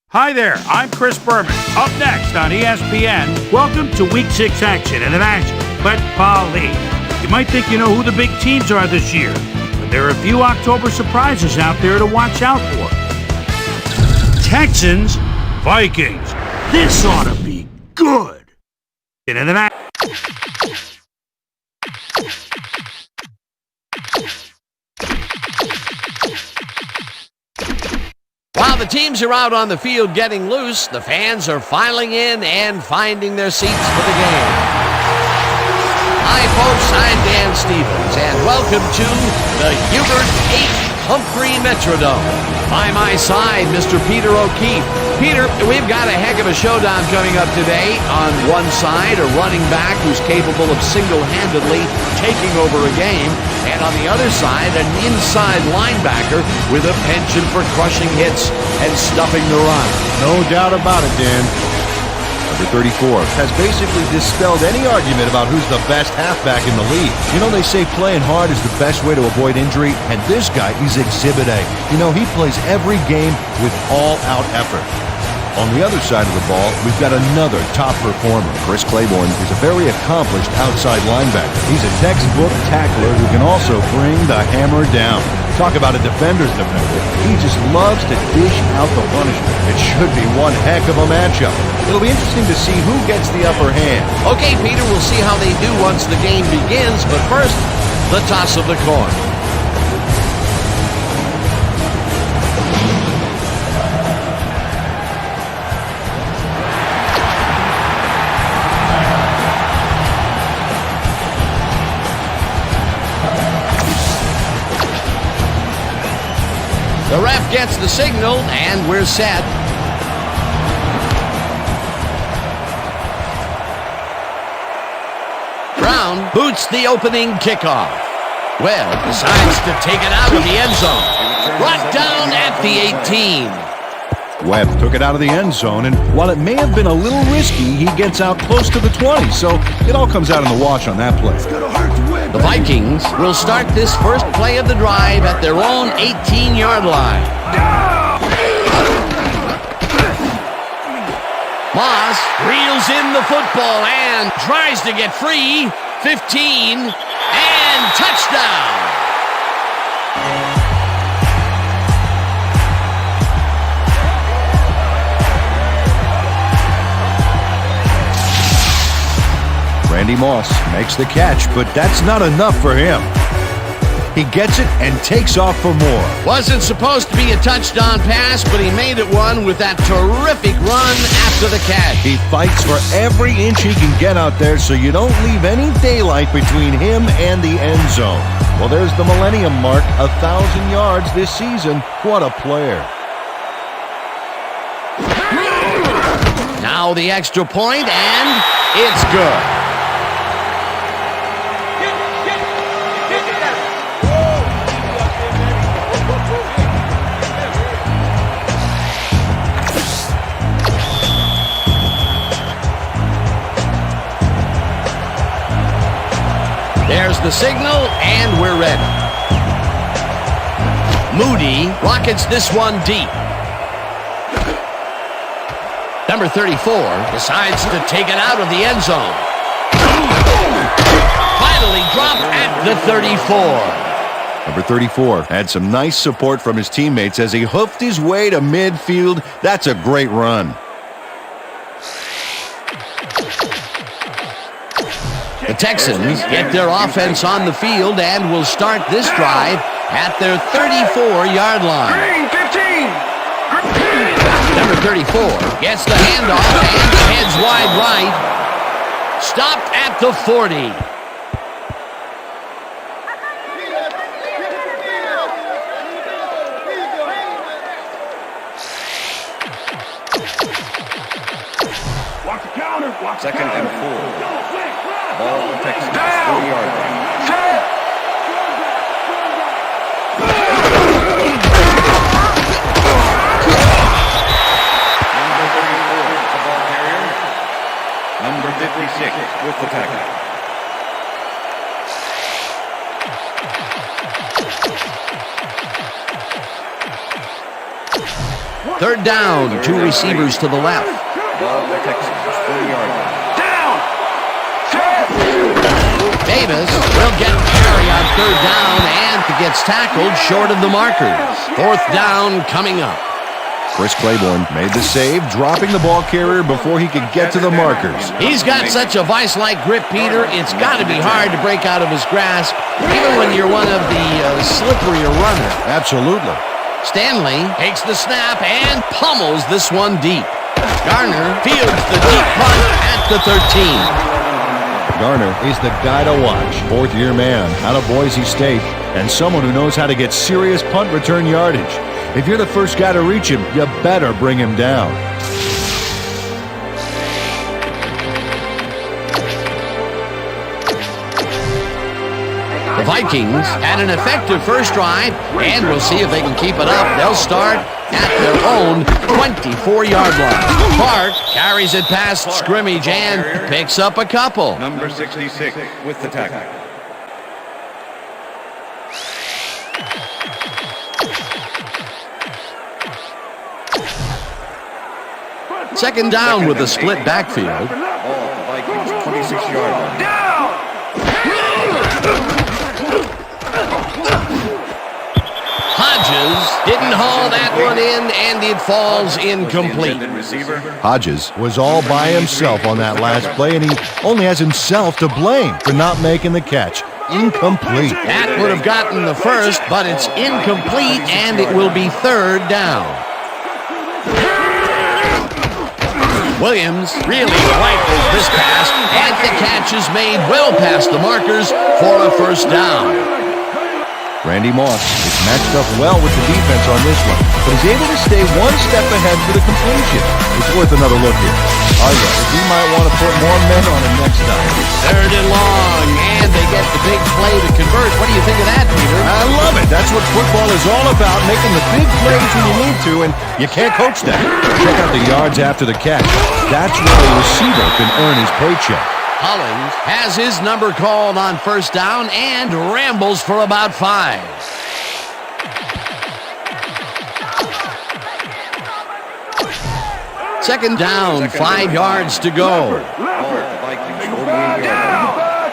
Hi there, I'm Chris Berman. Up next on ESPN, welcome to Week 6 action in the National Football League. You might think you know who the big teams are this year, but there are a few October surprises out there to watch out for. Texans, Vikings. This ought to be good. In the National. While the teams are out on the field getting loose, the fans are filing in and finding their seats for the game. Hi, folks. I'm Dan Stevens, and welcome to the Hubert H. Humphrey Metrodome. By my side, Mr. Peter O'Keefe. Peter, we've got a heck of a showdown coming up today. On one side, a running back who's capable of single-handedly taking over a game, and on the other side, an inside linebacker with a penchant for crushing hits and stuffing the run. No doubt about it, Dan. Number 34 has basically dispelled any argument about who's the best halfback in the league. You know, they say playing hard is the best way to avoid injury, and this guy is Exhibit A. You know, he plays every game with all-out effort. On the other side of the ball, we've got another top performer. Chris Claiborne is a very accomplished outside linebacker. He's a textbook tackler who can also bring the hammer down. Talk about a defender's defender. He just loves to dish out the punishment. It should be one heck of a matchup. It'll be interesting to see who gets the upper hand. Okay, Peter, we'll see how they do once the game begins, but first, the toss of the coin. The ref gets the signal, and we're set. Brown boots the opening kickoff. Well, decides to take it out of the end zone. Brought down at the 18. Webb took it out of the end zone, and while it may have been a little risky, he gets out close to the 20, so it all comes out in the wash on that play. The Vikings will start this first play of the drive at their own 18-yard line. Moss reels in the football and tries to get free. 15, and touchdown! Randy Moss makes the catch, but that's not enough for him. He gets it and takes off for more. Wasn't supposed to be a touchdown pass, but he made it one with that terrific run after the catch. He fights for every inch he can get out there so you don't leave any daylight between him and the end zone. Well, there's the millennium mark, 1,000 yards this season. What a player. Now the extra point, and it's good. There's the signal, and we're ready. Moody rockets this one deep. Number 34 decides to take it out of the end zone. Finally dropped at the 34. Number 34 had some nice support from his teammates as he hoofed his way to midfield. That's a great run. The Texans get their offense on the field and will start this drive at their 34-yard line. 15. Number 34 gets the handoff and heads wide right. Stopped at the 40. Watch the counter. Watch the Second and counter. 4. Ball the Texans, Down. 40-yard line. Set. Number 34 is the ball carrier. Number 56 with the tackle. Third down, two receivers to the left. Ball the Texans, 40-yard line. Down. Set. Davis will get a carry on third down and gets tackled short of the markers. Fourth down coming up. Chris Claiborne made the save, dropping the ball carrier before he could get to the markers. He's got such a vice-like grip, Peter. It's got to be hard to break out of his grasp, even when you're one of the slipperier runners. Absolutely. Stanley takes the snap and pummels this one deep. Garner fields the deep punt at the 13. Garner is the guy to watch. Fourth-year man out of Boise State and someone who knows how to get serious punt return yardage. If you're the first guy to reach him, you better bring him down. The Vikings had an effective first drive, and we'll see if they can keep it up. They'll start at their own 24-yard line. Clark carries it past scrimmage and picks up a couple. Number 66 with the tackle. Second down with a split backfield. Ball the Vikings, 26-yard line. Down. Hodges didn't haul that one in, and it falls incomplete. Receiver. Hodges was all by himself on that last play, and he only has himself to blame for not making the catch. Incomplete. That would have gotten the first, but it's incomplete, and it will be third down. Williams really rifles this pass, and the catch is made well past the markers for a first down. Randy Moss is matched up well with the defense on this one, but he's able to stay one step ahead for the completion. It's worth another look here. He might want to put more men on him next time. Third and long, and they get the big play to convert. What do you think of that, Peter? I love it. That's what football is all about, making the big plays when you need to, and you can't coach that. Check out the yards after the catch. That's where a receiver can earn his paycheck. Hollins has his number called on first down and rambles for about 5. Second down, 5 yards to go. Ball the Vikings, 48-yard line.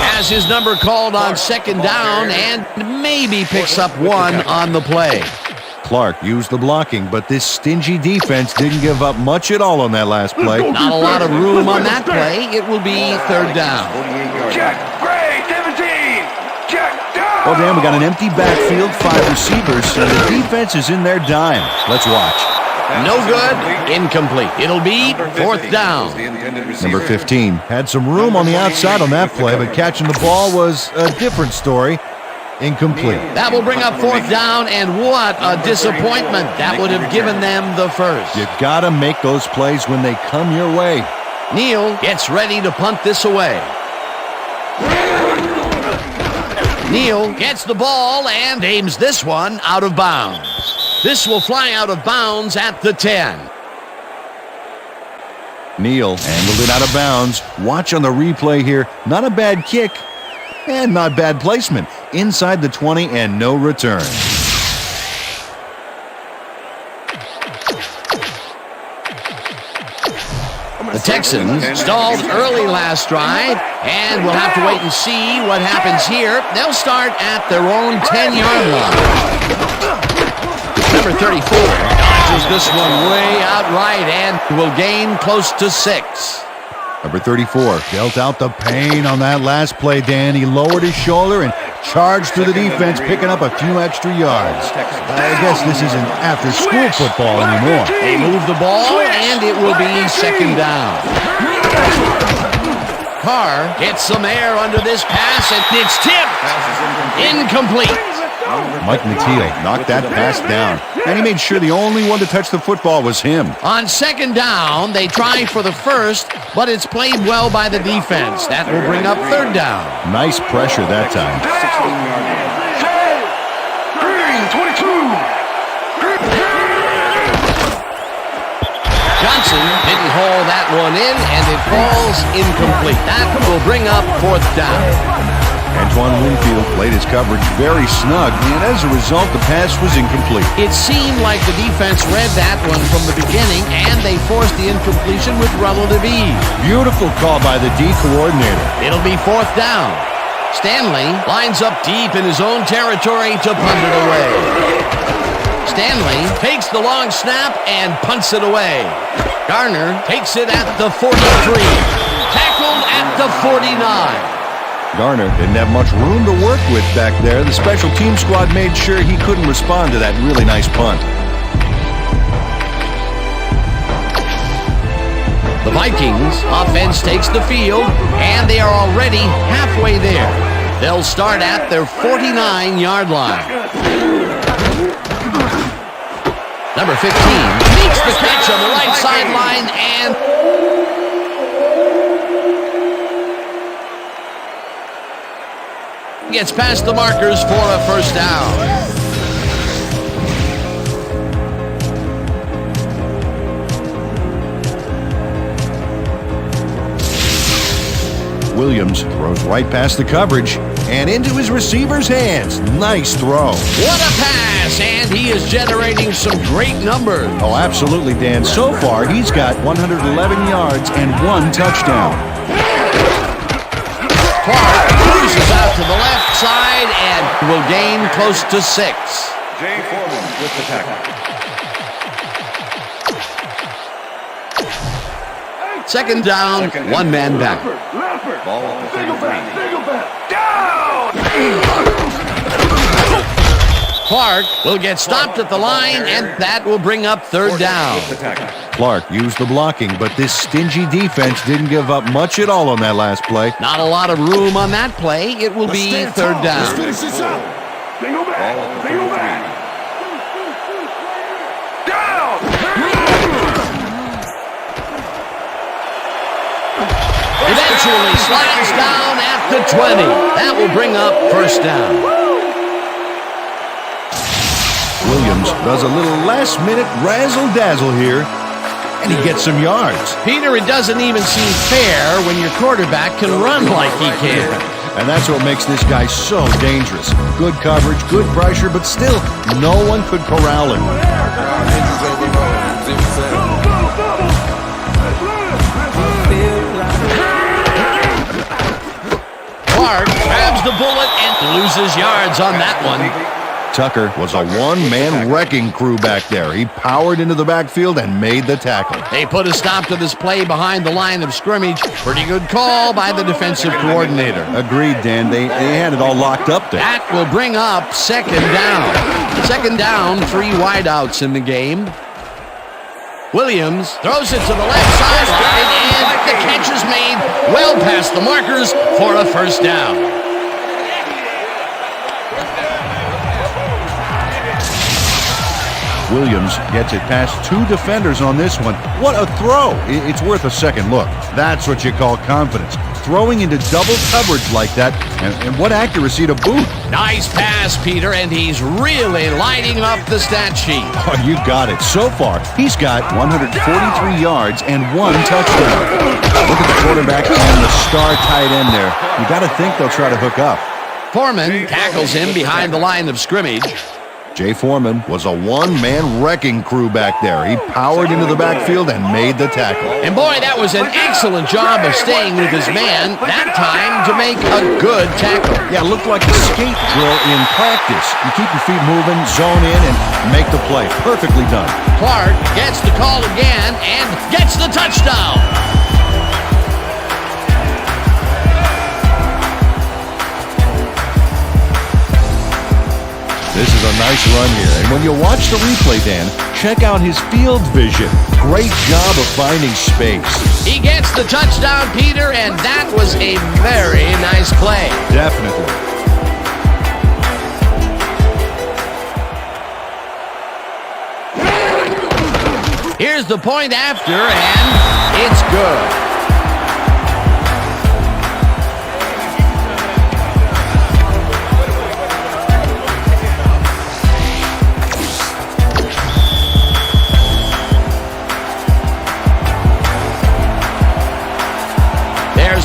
Has his number called on second down and maybe picks up one on the play. Clark used the blocking, but this stingy defense didn't give up much at all on that last play. Not a lot of room on that play. It will be third down. 48-yard Check. line. Gray. 17. Check. Down. Well, Dan, we got an empty backfield, 5 receivers, so the defense is in their dime. Let's watch. No good. Incomplete. It'll be fourth down. Number 15 had some room on the outside on that play, but catching the ball was a different story. Incomplete. That will bring up fourth down, and what a disappointment. That would have given them the first. You gotta make those plays when they come your way. Neal gets ready to punt this away. Neal gets the ball and aims this one out of bounds. This will fly out of bounds at the 10. Neal handled it out of bounds. Watch on the replay here. Not a bad kick and not bad placement. Inside the 20 and no return. The The Texans stalled early last drive, and we'll have to wait and see what happens here. They'll start at their own 10-yard line. Number 34 dodges this one way out right and will gain close to 6. Number 34 dealt out the pain on that last play, Dan. He lowered his shoulder and charged through the defense, picking up a few extra yards. I guess this isn't after-school football anymore. They move the ball, and it will be second down. Carr gets some air under this pass, and it's tipped. Incomplete. Mike Mathieu knocked that pass down, and he made sure the only one to touch the football was him. On second down, they try for the first, but it's played well by the defense. That will bring up third down. Nice pressure that time. 22. Johnson didn't haul that one in, and it falls incomplete. That will bring up fourth down. Antoine Winfield played his coverage very snug, and as a result, the pass was incomplete. It seemed like the defense read that one from the beginning, and they forced the incompletion with relative ease. Beautiful call by the D coordinator. It'll be fourth down. Stanley lines up deep in his own territory to punt it away. Stanley takes the long snap and punts it away. Garner takes it at the 43. Tackled at the 49. Garner didn't have much room to work with back there. The special team squad made sure he couldn't respond to that really nice punt. The Vikings offense takes the field, and they are already halfway there. They'll start at their 49-yard line. Number 15 makes the catch on the right sideline, and gets past the markers for a first down. Williams throws right past the coverage and into his receiver's hands. Nice throw. What a pass, and he is generating some great numbers. Oh, absolutely, Dan. So far, he's got 111 yards and 1 touchdown. Clark cruises out to the left side and will gain close to 6. Jay Foreman with the tackle. Second down, one man back. Ball at the 33. Clark will get stopped at the line, and that will bring up third down. Clark used the blocking, but this stingy defense didn't give up much at all on that last play. Not a lot of room on that play. It will be third down. Eventually slides down at the 20. That will bring up first down. Williams does a little last-minute razzle-dazzle here, and he gets some yards. Peter, it doesn't even seem fair when your quarterback can run like he can. And that's what makes this guy so dangerous. Good coverage, good pressure, but still, no one could corral him. Clark grabs the bullet and loses yards on that one. Tucker was a one-man wrecking crew back there. He powered into the backfield and made the tackle. They put a stop to this play behind the line of scrimmage. Pretty good call by the defensive coordinator. Agreed, Dan. They had it all locked up there. That will bring up second down. Second down, 3 wideouts in the game. Williams throws it to the left sideline, and the catch is made well past the markers for a first down. Williams gets it past 2 defenders on this one. What a throw! It's worth a second look. That's what you call confidence. Throwing into double coverage like that, and what accuracy to boot. Nice pass, Peter, and he's really lighting up the stat sheet. Oh, you got it. So far, he's got 143 yards and 1 touchdown. Look at the quarterback and the star tight end there. You got to think they'll try to hook up. Foreman tackles him behind the line of scrimmage. Jay Foreman was a one-man wrecking crew back there. He powered into the backfield and made the tackle. And boy, that was an excellent job of staying with his man, that time to make a good tackle. Yeah, it looked like a skate drill in practice. You keep your feet moving, zone in, and make the play. Perfectly done. Clark gets the call again and gets the touchdown. This is a nice run here. And when you watch the replay, Dan, check out his field vision. Great job of finding space. He gets the touchdown, Peter, and that was a very nice play. Definitely. Here's the point after, and it's good.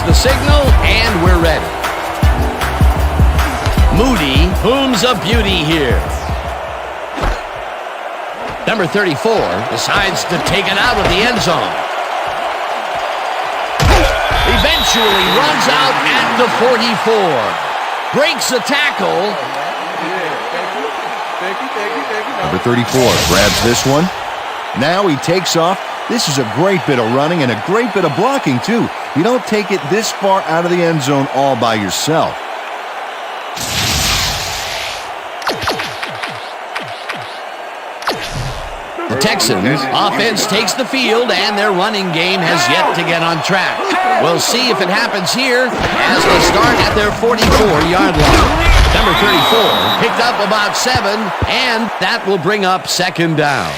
The signal, and we're ready. Moody booms a beauty here. Number 34 decides to take it out of the end zone. Eventually runs out at the 44. Breaks a tackle. Number 34 grabs this one. Now he takes off. This is a great bit of running and a great bit of blocking, too. You don't take it this far out of the end zone all by yourself. The Texans offense takes the field, and their running game has yet to get on track. We'll see if it happens here as they start at their 44-yard line. Number 34 picked up about 7, and that will bring up second down.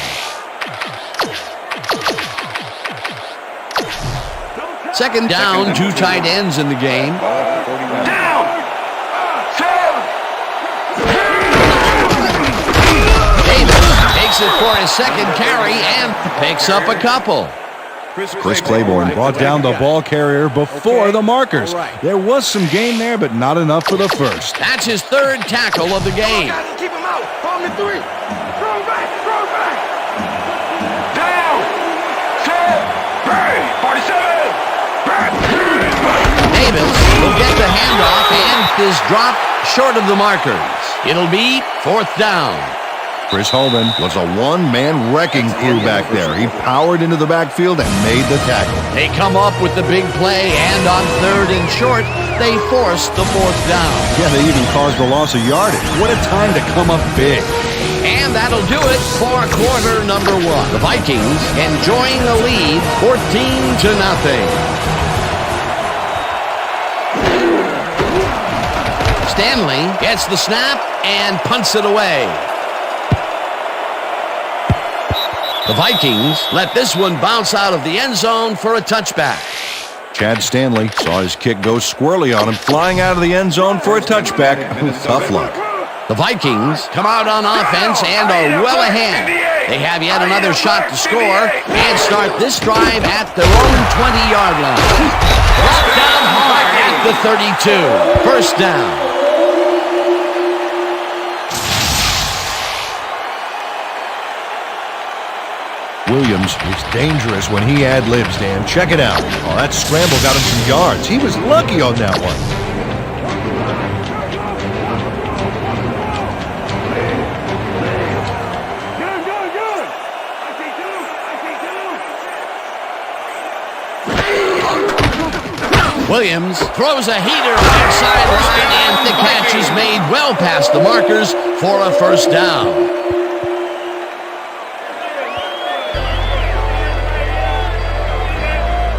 Second down, 2 tight ends in the game. Down! 7! Davis takes it for his second carry and picks up a couple. Chris Claiborne brought down the ball carrier before the markers. There was some gain there, but not enough for the first. That's his third tackle of the game. Keep him out! On the 3! Throw back! Throw back! Down! 10! 47! Davis will get the handoff and is dropped short of the markers. It'll be fourth down. Chris Holman was a one-man wrecking crew back there. He powered into the backfield and made the tackle. They come up with the big play, and on third and short, they force the fourth down. Yeah, they even caused the loss of yardage. What a time to come up big. And that'll do it for quarter number 1. The Vikings enjoying a lead, 14-0. Stanley gets the snap and punts it away. The Vikings let this one bounce out of the end zone for a touchback. Chad Stanley saw his kick go squirrely on him, flying out of the end zone for a touchback. Tough luck. The Vikings come out on offense and are well ahead. They have yet another shot to score and start this drive at their own 20-yard line. Brought down hard at the 32. First down. Williams is dangerous when he ad-libs, Dan. Check it out. Oh, that scramble got him some yards. He was lucky on that one. Williams throws a heater right sideline, and the catch is made well past the markers for a first down.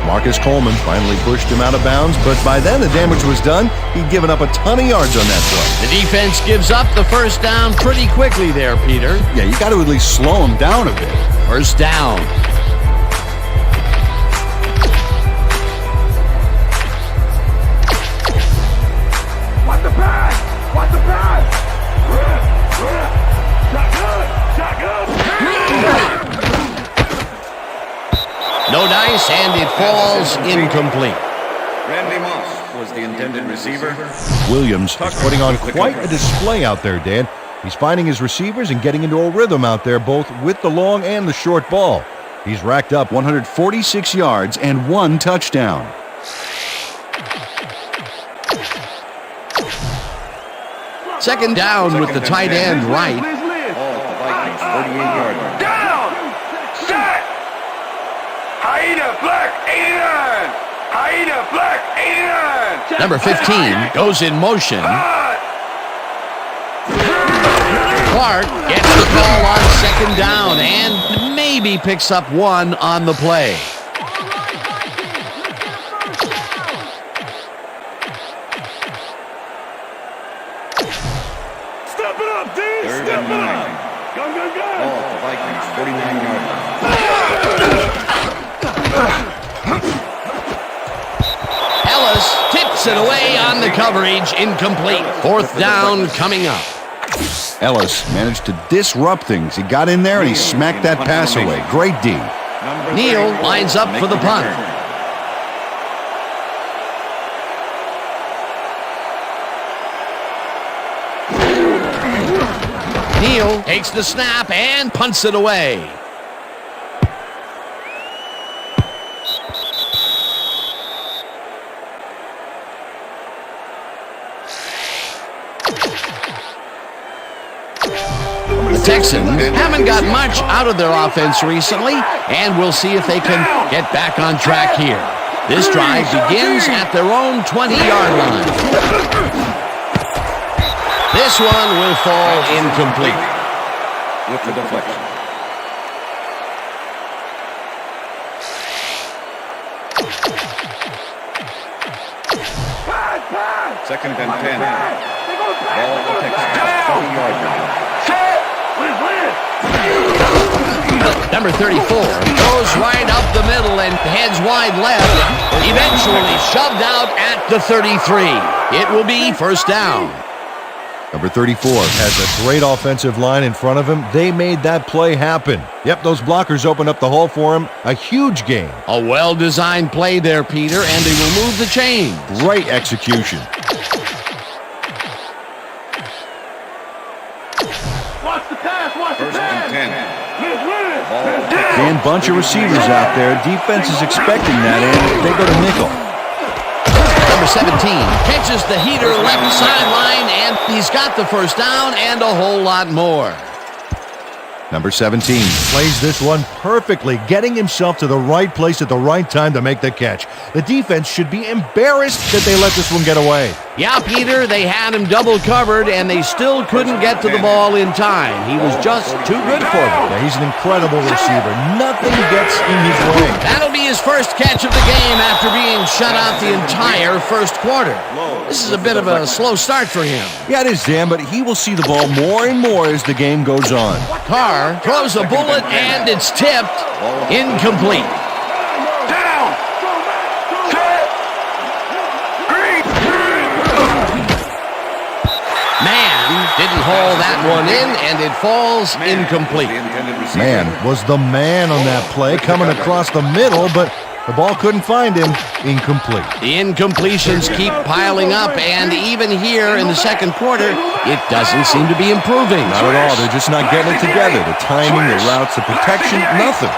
Marcus Coleman finally pushed him out of bounds, but by then the damage was done. He'd given up a ton of yards on that play. The defense gives up the first down pretty quickly there, Peter. Yeah, you got to at least slow him down a bit. First down. Watch the pass! Watch the pass! Shotgun! No dice, and it falls incomplete. Randy Moss was the intended receiver. Williams is putting on quite a display out there, Dan. He's finding his receivers and getting into a rhythm out there, both with the long and the short ball. He's racked up 146 yards and 1 touchdown. Second down with the tight end right. Vikings, 38-yard line. Down! Set! Hyena Black 89! Hyena Black 89! Number 15 goes in motion. Clark gets the call on second down and maybe picks up 1 on the play. Step it up, D! Third Step and it 9. up! Go, go, go! Ball at the Vikings, 49-yard line. Ellis tips it away on the coverage, incomplete. Fourth down coming up. Ellis managed to disrupt things. He got in there and he smacked that pass away. Great D. Neal lines up for the punt. Neal takes the snap and punts it away. The Texans haven't got much out of their offense recently, and we'll see if they can get back on track here. This drive begins at their own 20-yard line. This one will fall incomplete. With the deflection. Second and 10. Ball at the Texans, 20-yard line. Number 34 goes right up the middle and heads wide left. Eventually shoved out at the 33. It will be first down. Number 34 has a great offensive line in front of him. They made that play happen. Yep, those blockers opened up the hole for him. A huge gain. A well-designed play there, Peter, and they will move the chains. Great execution. Watch the pass, watch the First pass! and 10. Ball at the Dan, bunch of receivers out there. Defense is expecting that, and they go to nickel. Number 17 catches the heater left sideline, and he's got the first down and a whole lot more. Number 17 plays this one perfectly, getting himself to the right place at the right time to make the catch. The defense should be embarrassed that they let this one get away. Yeah, Peter, they had him double covered, and they still couldn't get to the ball in time. He was just too good for them. Yeah, he's an incredible receiver. Nothing gets in his way. That'll be his first catch of the game after being shut out the entire first quarter. This is a bit of a slow start for him. Yeah, it is, Dan, but he will see the ball more and more as the game goes on. Carr throws a bullet, and it's tipped. Incomplete. Down! Set! Green! Man didn't haul that one in, and it falls incomplete. Man was the man on that play, coming across the middle, but the ball couldn't find him. Incomplete. The incompletions keep piling up, and even here in the second quarter, it doesn't seem to be improving. Not at all. They're just not getting it together. The timing, the routes, the protection, nothing.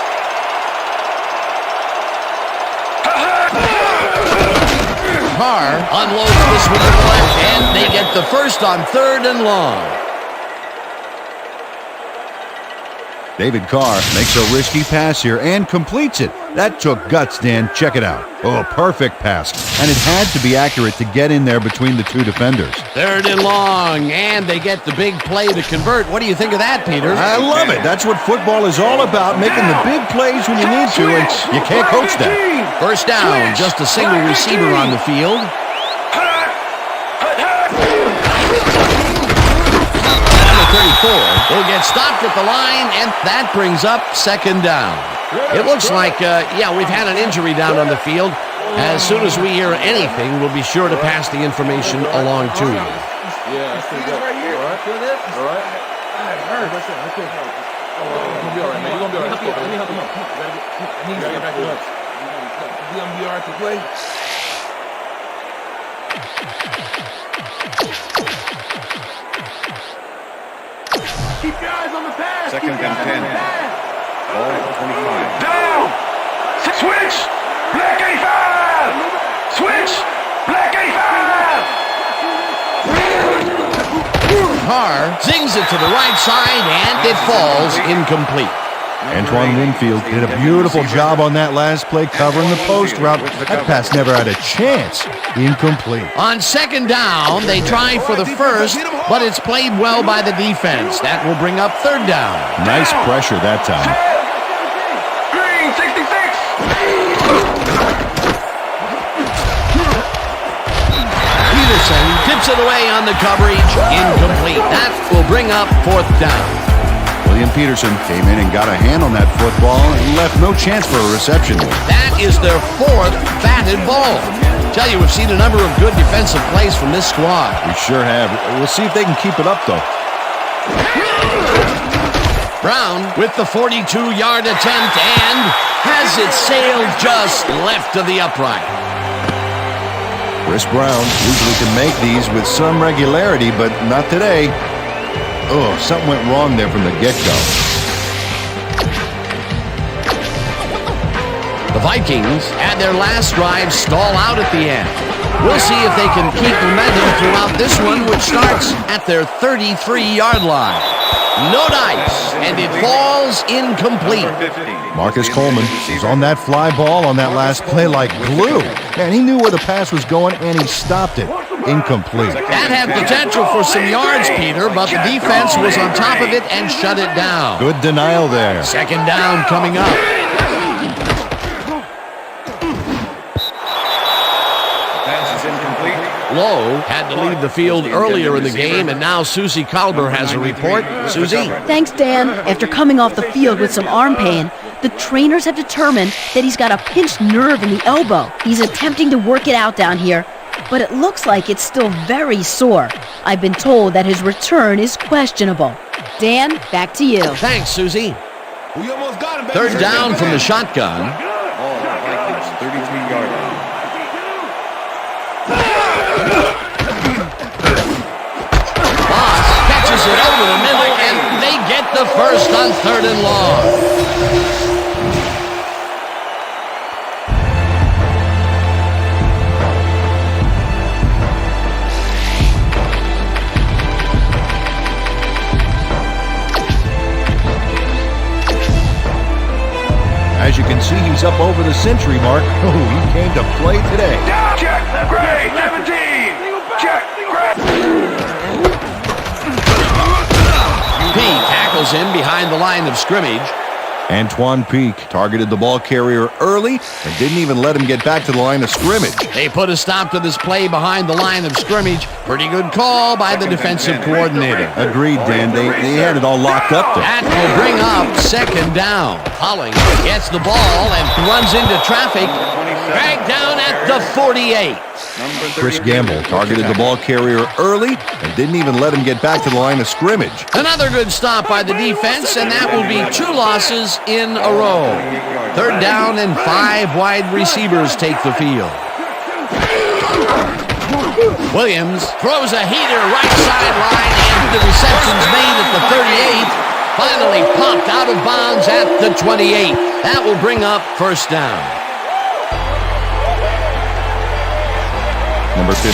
Carr unloads this one to the left, and they get the first on third and long. David Carr makes a risky pass here and completes it. That took guts, Dan. Check it out. Oh, a perfect pass. And it had to be accurate to get in there between the two defenders. Third and long, and they get the big play to convert. What do you think of that, Peter? I love it. That's what football is all about, making the big plays when you need to, and you can't coach that. First down, just a single receiver on the field. Number 34 will get stopped at the line, and that brings up second down. It looks like, we've had an injury down on the field. As soon as we hear anything, we'll be sure to pass the information along to you. Yeah, that's pretty good. All right, feel this? All right. It hurts. That's it. Okay. You're gonna be all right, man. You're gonna be all right. Let me help him up. He needs to get back to us. You're gonna be all right to play. Keep your eyes on the pass. Second and 10. Ball at 25. Down. Switch. Black 85. Switch. Black 85. Carr zings it to the right side, and it falls incomplete. Antoine Winfield did a beautiful job on that last play covering the post route. That pass never had a chance. Incomplete. On second down, they try for the first, but it's played well by the defense. That will bring up third down. Nice pressure that time. Green 66. Peterson tips it away on the coverage. Incomplete. That will bring up fourth down. William Peterson came in and got a hand on that football and left no chance for a reception. That is their fourth batted ball. Tell you, we've seen a number of good defensive plays from this squad. We sure have. We'll see if they can keep it up, though. Brown with the 42-yard attempt and has it sailed just left of the upright. Chris Brown usually can make these with some regularity, but not today. Oh, something went wrong there from the get-go. The Vikings had their last drive stall out at the end. We'll see if they can keep momentum throughout this one, which starts at their 33-yard line. No dice, and it falls incomplete. Marcus Coleman was on that fly ball on that last play like glue. And he knew where the pass was going, and he stopped it. Incomplete. That had potential for some yards, Peter, but the defense was on top of it and shut it down. Good denial there. Second down coming up. Lowe had to leave the field earlier in the game, and now Susie Kalber has a report. Susie? Thanks, Dan. After coming off the field with some arm pain, the trainers have determined that he's got a pinched nerve in the elbow. He's attempting to work it out down here, but it looks like it's still very sore. I've been told that his return is questionable. Dan, back to you. Thanks, Susie. We almost got him, baby. Third down from the shotgun. Ball at Vikings 33-yard line. Moss catches it over the middle, and they get the first on third and long. As you can see, he's up over the century mark. Oh, he came to play today. Down. Check. Gray 17. Check. Gray. Peake tackles him behind the line of scrimmage. Antoine Peake targeted the ball carrier early and didn't even let him get back to the line of scrimmage. They put a stop to this play behind the line of scrimmage. Pretty good call by the defensive coordinator. Agreed, Dan. They had it all locked up there. That will bring up second down. Holling gets the ball and runs into traffic. Dragged down at the 48. Chris Gamble targeted the ball carrier early and didn't even let him get back to the line of scrimmage. Another good stop by the defense, and that will be 2 losses in a row. Third down and 5 wide receivers take the field. Williams throws a heater right sideline, and the reception's made at the 38. Finally popped out of bounds at the 28. That will bring up first down. Number 15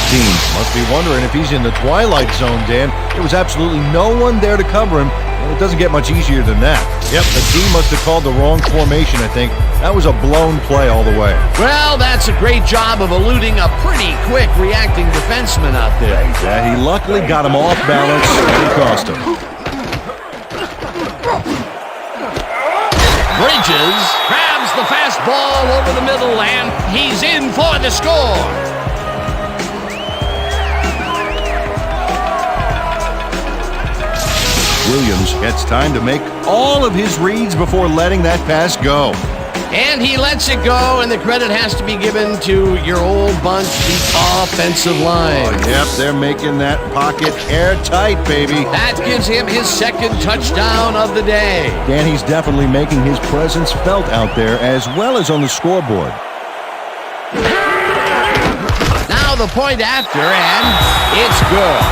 must be wondering if he's in the twilight zone, Dan. There was absolutely no one there to cover him, and it doesn't get much easier than that. Yep, the D must have called the wrong formation, I think. That was a blown play all the way. Well, that's a great job of eluding a pretty quick reacting defenseman out there. Yeah, he luckily got him off balance, and it cost him. Bridges grabs the fastball over the middle, and he's in for the score. Williams gets time to make all of his reads before letting that pass go. And he lets it go, and the credit has to be given to your old bunch, the offensive line. Yep, they're making that pocket airtight, baby. That gives him his second touchdown of the day. Dan, he's definitely making his presence felt out there as well as on the scoreboard. Now the point after, and it's good.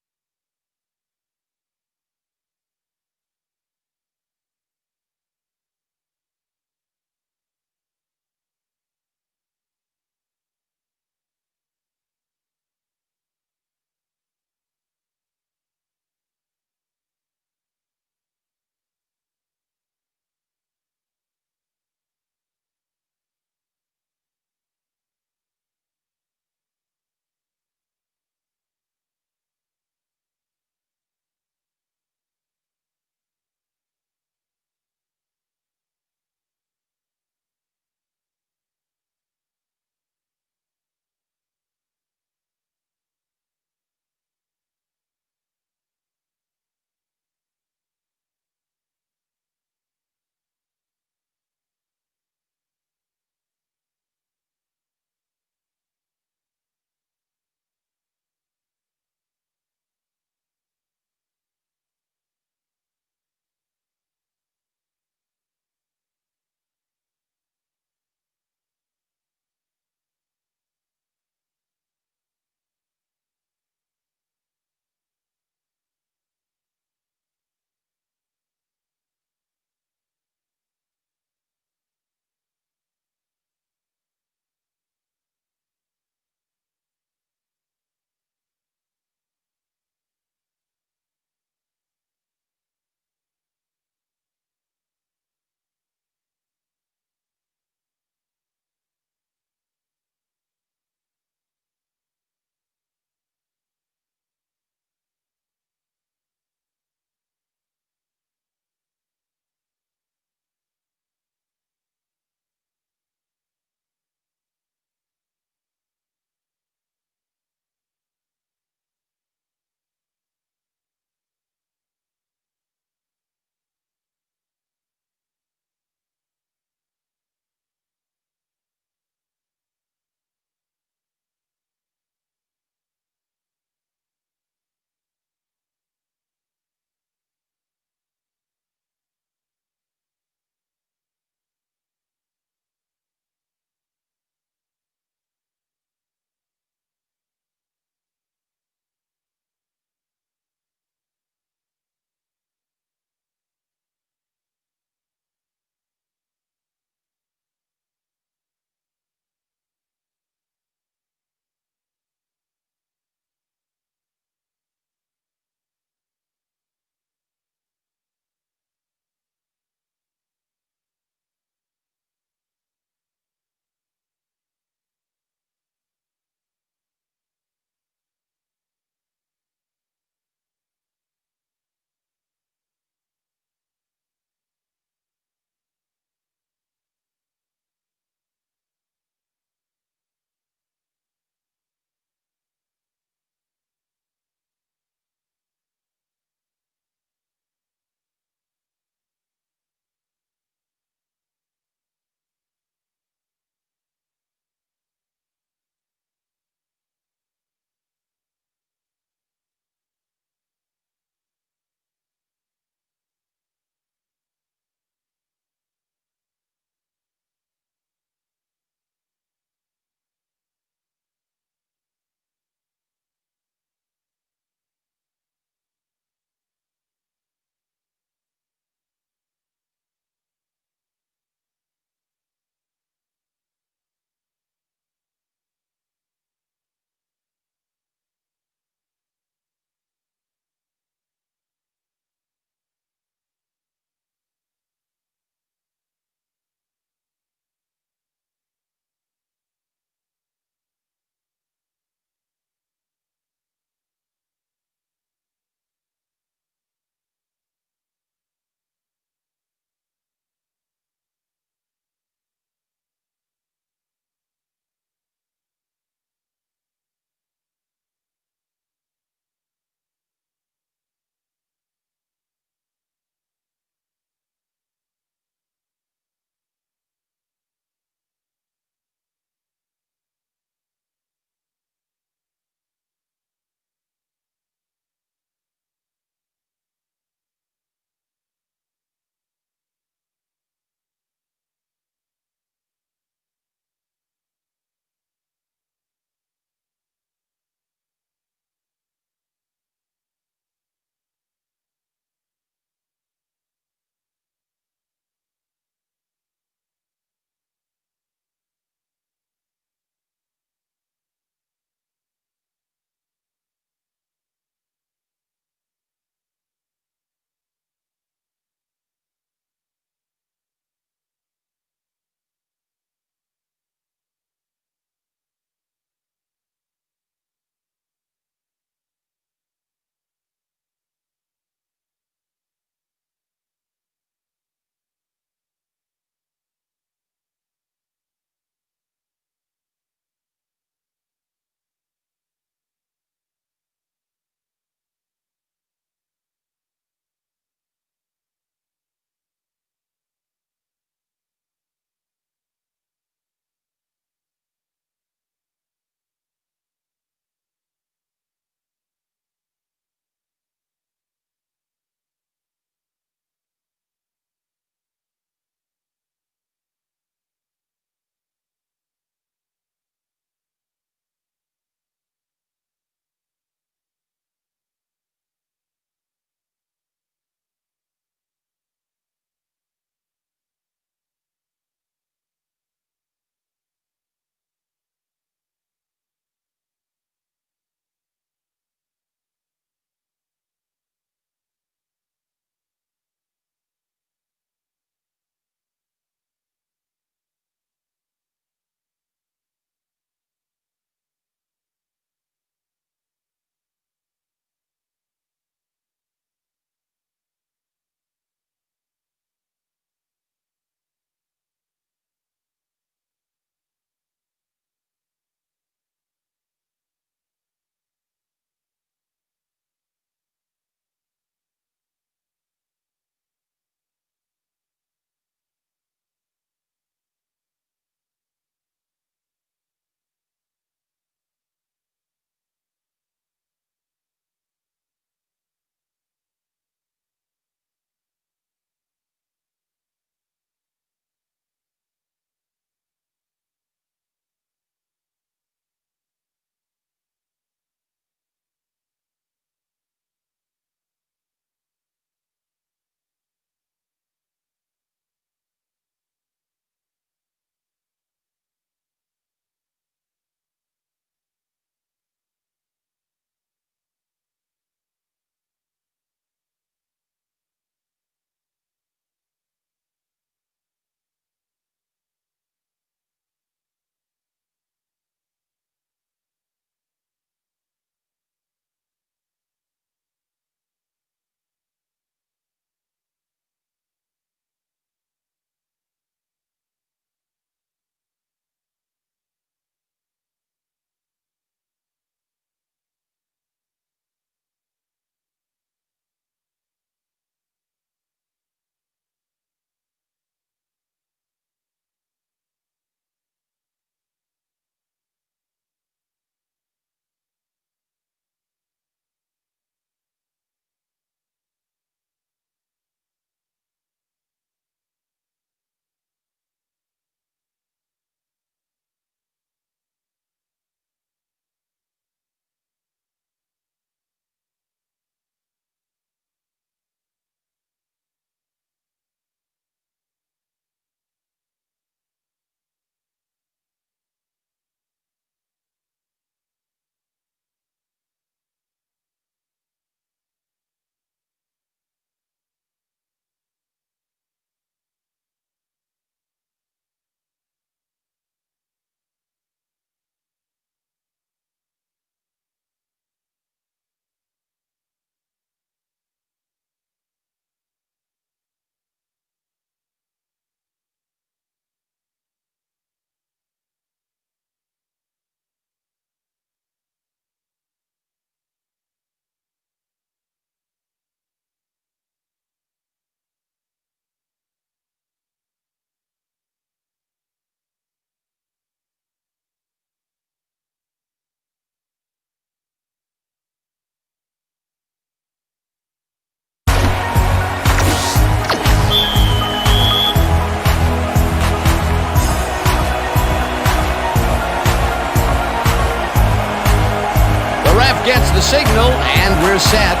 gets the signal, and we're set.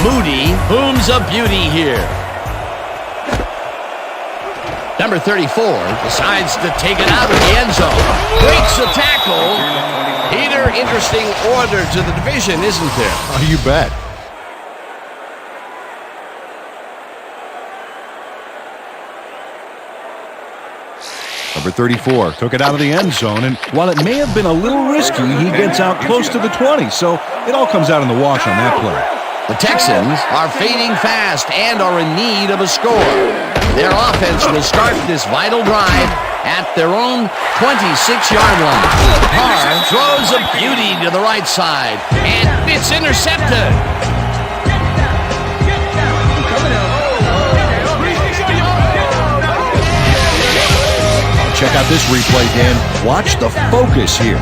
Moody booms a beauty here. Number 34 decides to take it out of the end zone. Breaks the tackle. Peter, interesting order to the division, isn't there? Oh, you bet. Number 34 took it out of the end zone, and while it may have been a little risky, he gets out close to the 20, so it all comes out in the wash on that play. The Texans are fading fast and are in need of a score. Their offense will start this vital drive at their own 26-yard line. Carr throws a beauty to the right side, and it's intercepted. Check out this replay, Dan. Watch the focus here.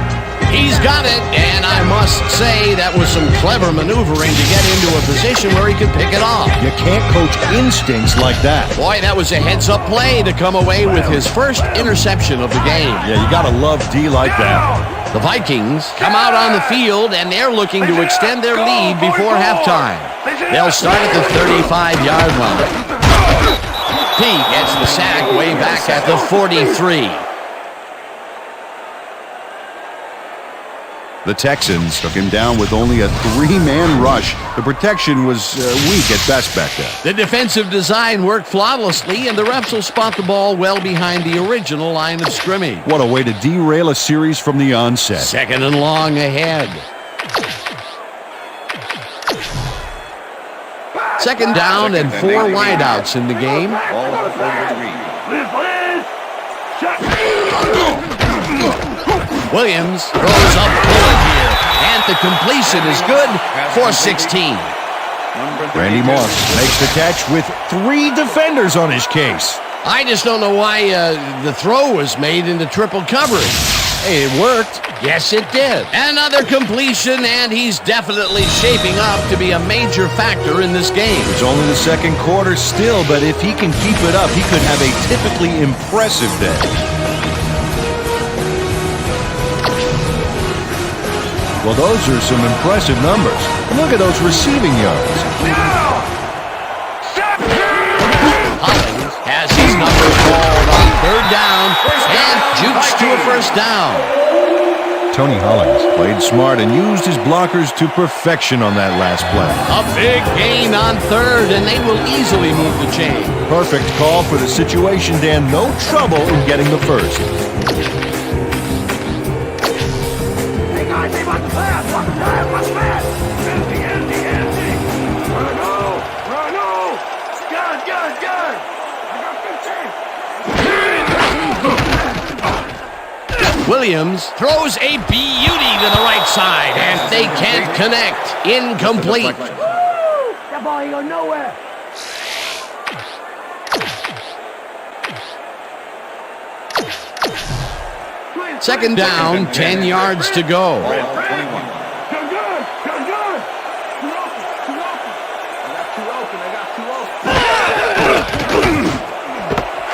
He's got it, and I must say that was some clever maneuvering to get into a position where he could pick it off. You can't coach instincts like that. Boy, that was a heads-up play to come away with his first interception of the game. Yeah, you gotta love D like that. The Vikings come out on the field, and they're looking to extend their lead before halftime. They'll start at the 35-yard line. He gets the sack way back at the 43. The Texans took him down with only a 3-man rush. The protection was weak at best back there. The defensive design worked flawlessly, and the refs will spot the ball well behind the original line of scrimmage. What a way to derail a series from the onset. Second and long ahead. Second down and 4 wideouts in the game. Williams throws a bullet here, and the completion is good for 16. Randy Moss makes the catch with 3 defenders on his case. I just don't know why the throw was made into triple coverage. Hey, it worked. Yes, it did. Another completion, and he's definitely shaping up to be a major factor in this game. It's only the second quarter still, but if he can keep it up, he could have a typically impressive day. Well, those are some impressive numbers. Look at those receiving yards. Hollins has his number called on third down and jukes to a first down. Tony Hollins played smart and used his blockers to perfection on that last play. A big gain on third, and they will easily move the chain. Perfect call for the situation, Dan. No trouble in getting the first. Hey guys, they want the pass. Want the pass. Want the pass. Empty. Run, no. Good. I got 15. Williams throws a beauty to the right side, and they can't connect. Incomplete. That ball ain't going nowhere. Second down, 10 yards to go. Good.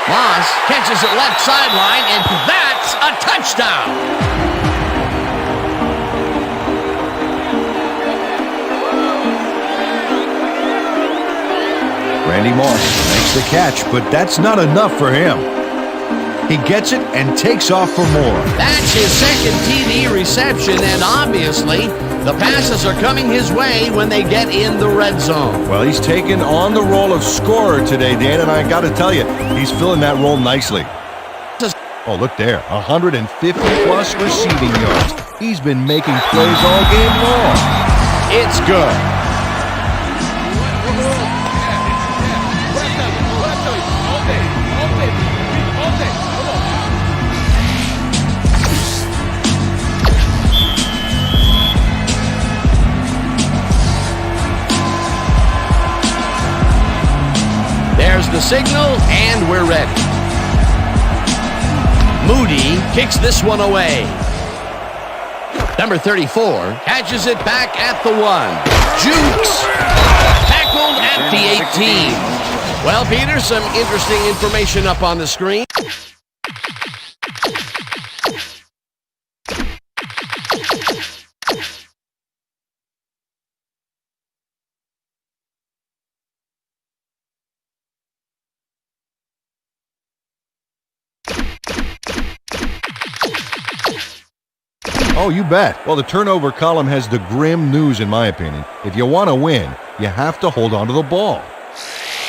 Moss catches it left sideline, and that's a touchdown. Randy Moss makes the catch, but that's not enough for him. He gets it and takes off for more. That's his second TD reception, and obviously the passes are coming his way when they get in the red zone. Well, he's taken on the role of scorer today, Dan, and I got to tell you, he's filling that role nicely. Oh, look there, 150-plus receiving yards. He's been making plays all game long. It's good. There's the signal, and we're ready. Moody kicks this one away. Number 34 catches it back at the 1. Jukes. Tackled at the 18. Well, Peter, some interesting information up on the screen. Oh, you bet. Well, the turnover column has the grim news, in my opinion. If you want to win, you have to hold on to the ball.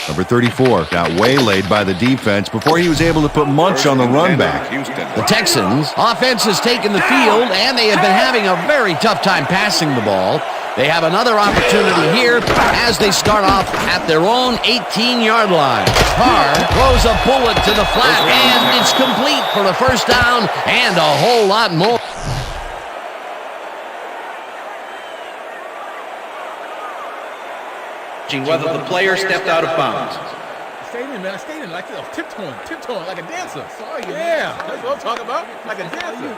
Number 34 got waylaid by the defense before he was able to put Munch on the run back. The Texans' offense has taken the field, and they have been having a very tough time passing the ball. They have another opportunity here as they start off at their own 18-yard line. Carr throws a bullet to the flat, and it's complete for a first down and a whole lot more. Whether the player stepped out of bounds. I stayed in, man. I stayed in like tiptoeing like a dancer. Sorry, yeah, that's what I'm talking about. Like a dancer.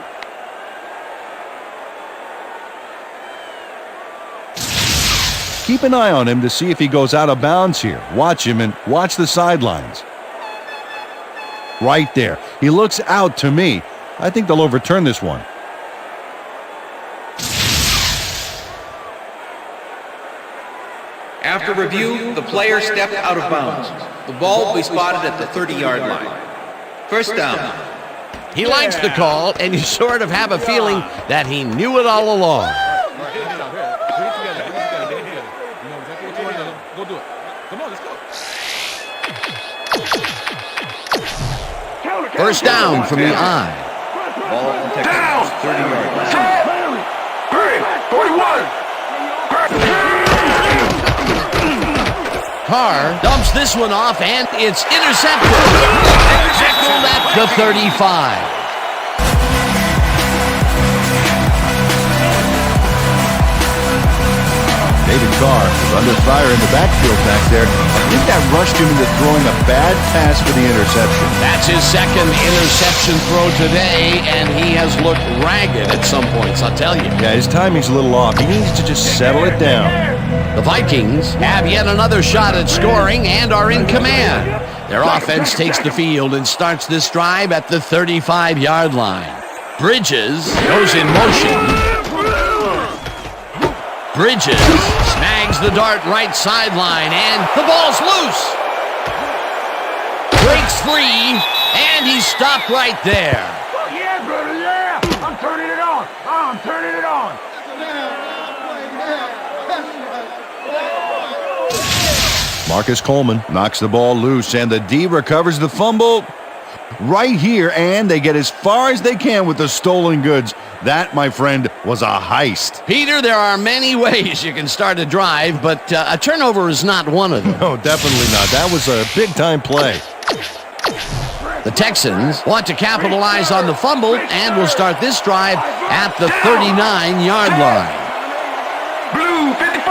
Keep an eye on him to see if he goes out of bounds here. Watch him and watch the sidelines. Right there. He looks out to me. I think they'll overturn this one. After review, the player stepped out of bounds. The ball will be spotted at the 30-yard line. First down. He likes the call, and you sort of have a feeling that he knew it all along. Go do it. Come on, let's go. First down from the eye. Ball on the Texans, 30-yard line. 41. Carr dumps this one off, and it's intercepted. Tackled at the 35. David Carr is under fire in the backfield back there. I think that rushed him into throwing a bad pass for the interception. That's his second interception throw today, and he has looked ragged at some points, I'll tell you. Yeah, his timing's a little off. He needs to just settle it down. The Vikings have yet another shot at scoring and are in command. Their offense takes the field and starts this drive at the 35-yard line. Bridges goes in motion. Bridges snags the dart right sideline, and the ball's loose. Breaks free, and he's stopped right there. Yeah, brother, yeah. I'm turning it on. I'm turning it on. Marcus Coleman knocks the ball loose, and the D recovers the fumble right here, and they get as far as they can with the stolen goods. That, my friend, was a heist. Peter, there are many ways you can start a drive, but a turnover is not one of them. No, definitely not. That was a big-time play. The Texans want to capitalize on the fumble and will start this drive at the 39-yard line. Blue 54.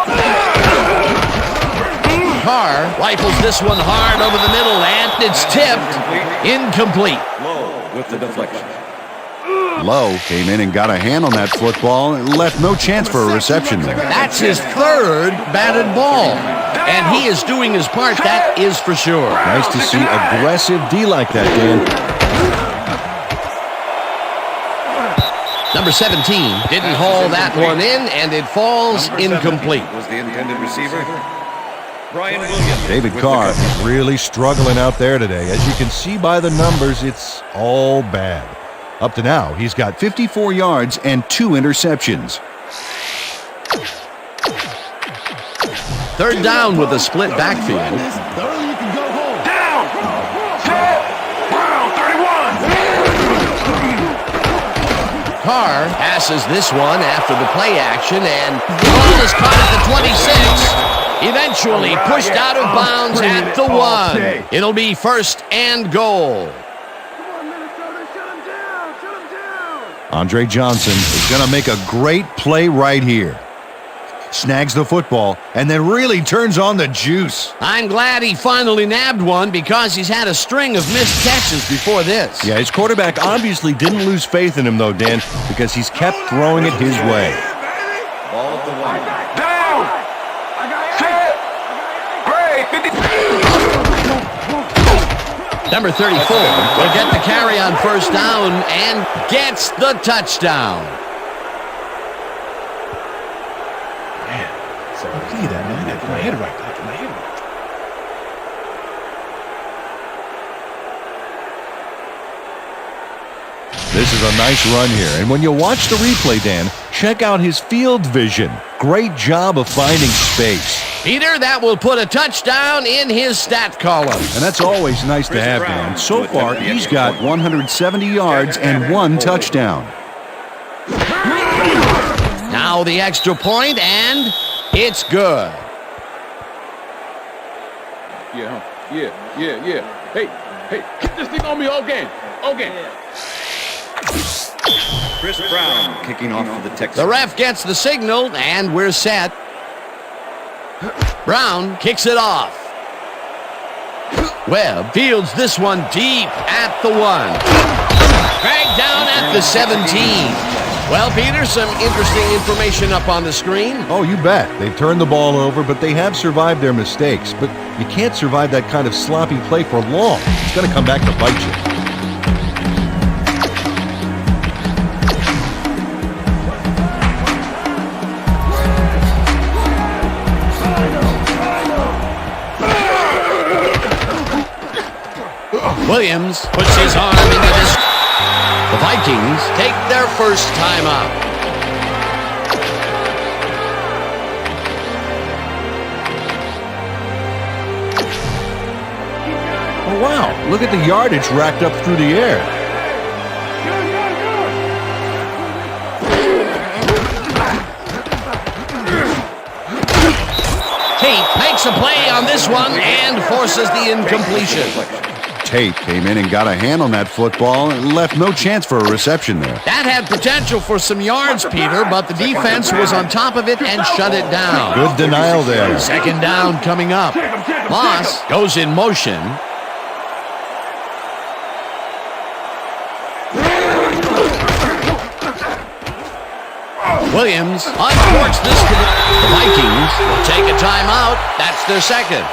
Carr rifles this one hard over the middle, and it's tipped. Incomplete. Low with the deflection. Lowe came in and got a hand on that football and left no chance for a reception there. That's his third batted ball, and he is doing his part, that is for sure. Nice to see aggressive D like that, Dan. Number 17 didn't haul that one in, and it falls incomplete. Was the intended receiver. Brian Williams. David Carr is really struggling out there today. As you can see by the numbers, it's all bad. Up to now, he's got 54 yards and 2 interceptions. Third down with a split backfield. Down. Set. Brown 31. Carr passes this one after the play action, and the ball is caught at the 26. Eventually pushed out of bounds at the 1. It'll be first and goal. Andre Johnson is going to make a great play right here. Snags the football and then really turns on the juice. I'm glad he finally nabbed one because he's had a string of missed catches before this. Yeah, his quarterback obviously didn't lose faith in him, though, Dan, because he's kept throwing it his way. Ball at the 1. Down. Set. Great. 50. Number 34 will get the carry on first down and gets the touchdown. Man, so look at that, man. I gotta get my head right. I gotta get my head right. This is a nice run here, and when you watch the replay, Dan, check out his field vision. Great job of finding space. Peter, that will put a touchdown in his stat column. And that's always nice to have, Dan. So far, he's got 170 yards and 1 touchdown. Now the extra point, and it's good. Yeah. Hey, keep this thing on me all game. Chris Brown kicking off for the Texans. The ref gets the signal, and we're set. Brown kicks it off. Webb fields this one deep at the 1. Dragged down at the 17. Well, Peter, some interesting information up on the screen. Oh, you bet. They've turned the ball over, but they have survived their mistakes. But you can't survive that kind of sloppy play for long. It's going to come back to bite you. Williams puts his arm into this. The Vikings take their first time out. Oh, wow. Look at the yardage racked up through the air. Tate makes a play on this one and forces the incompletion. Tate came in and got a hand on that football and left no chance for a reception there. That had potential for some yards, Peter, but the defense was on top of it and shut it down. Good denial there. Second down coming up. Moss goes in motion. Williams uncorks this to the Vikings will take a timeout. That's their second.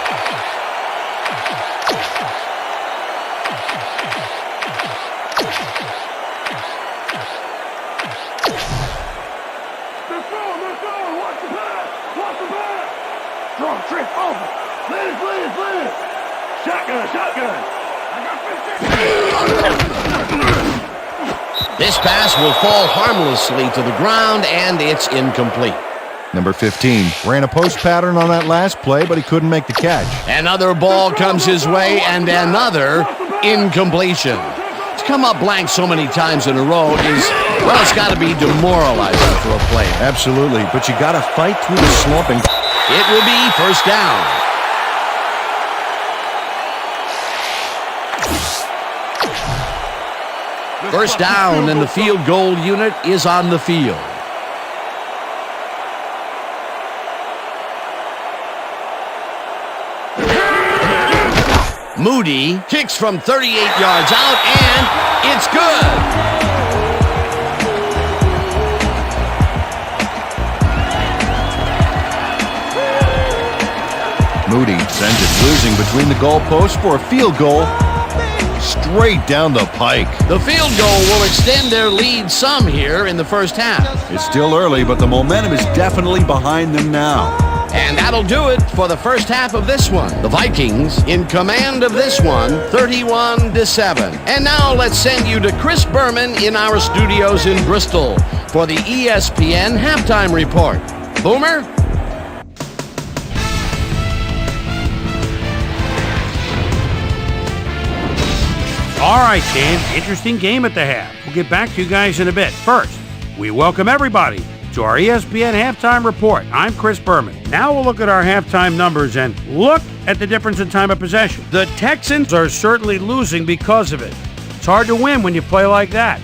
This pass will fall harmlessly to the ground, and it's incomplete. Number 15 ran a post pattern on that last play, but he couldn't make the catch. Another ball comes his way, and another incompletion. To come up blank so many times in a row is, well, it's got to be demoralizing for a player. Absolutely, but you got to fight through the slumping. It will be first down. First down, and the field goal unit is on the field. Moody kicks from 38 yards out, and it's good. Moody sends it whizzing between the goalposts for a field goal. Straight down the pike. The field goal will extend their lead some here in the first half. It's still early, but the momentum is definitely behind them now. And that'll do it for the first half of this one. The Vikings in command of this one, 31-7. And now let's send you to Chris Berman in our studios in Bristol for the ESPN halftime report. Boomer? All right, team. Interesting game at the half. We'll get back to you guys in a bit. First, we welcome everybody to our ESPN halftime report. I'm Chris Berman. Now we'll look at our halftime numbers and look at the difference in time of possession. The Texans are certainly losing because of it. It's hard to win when you play like that.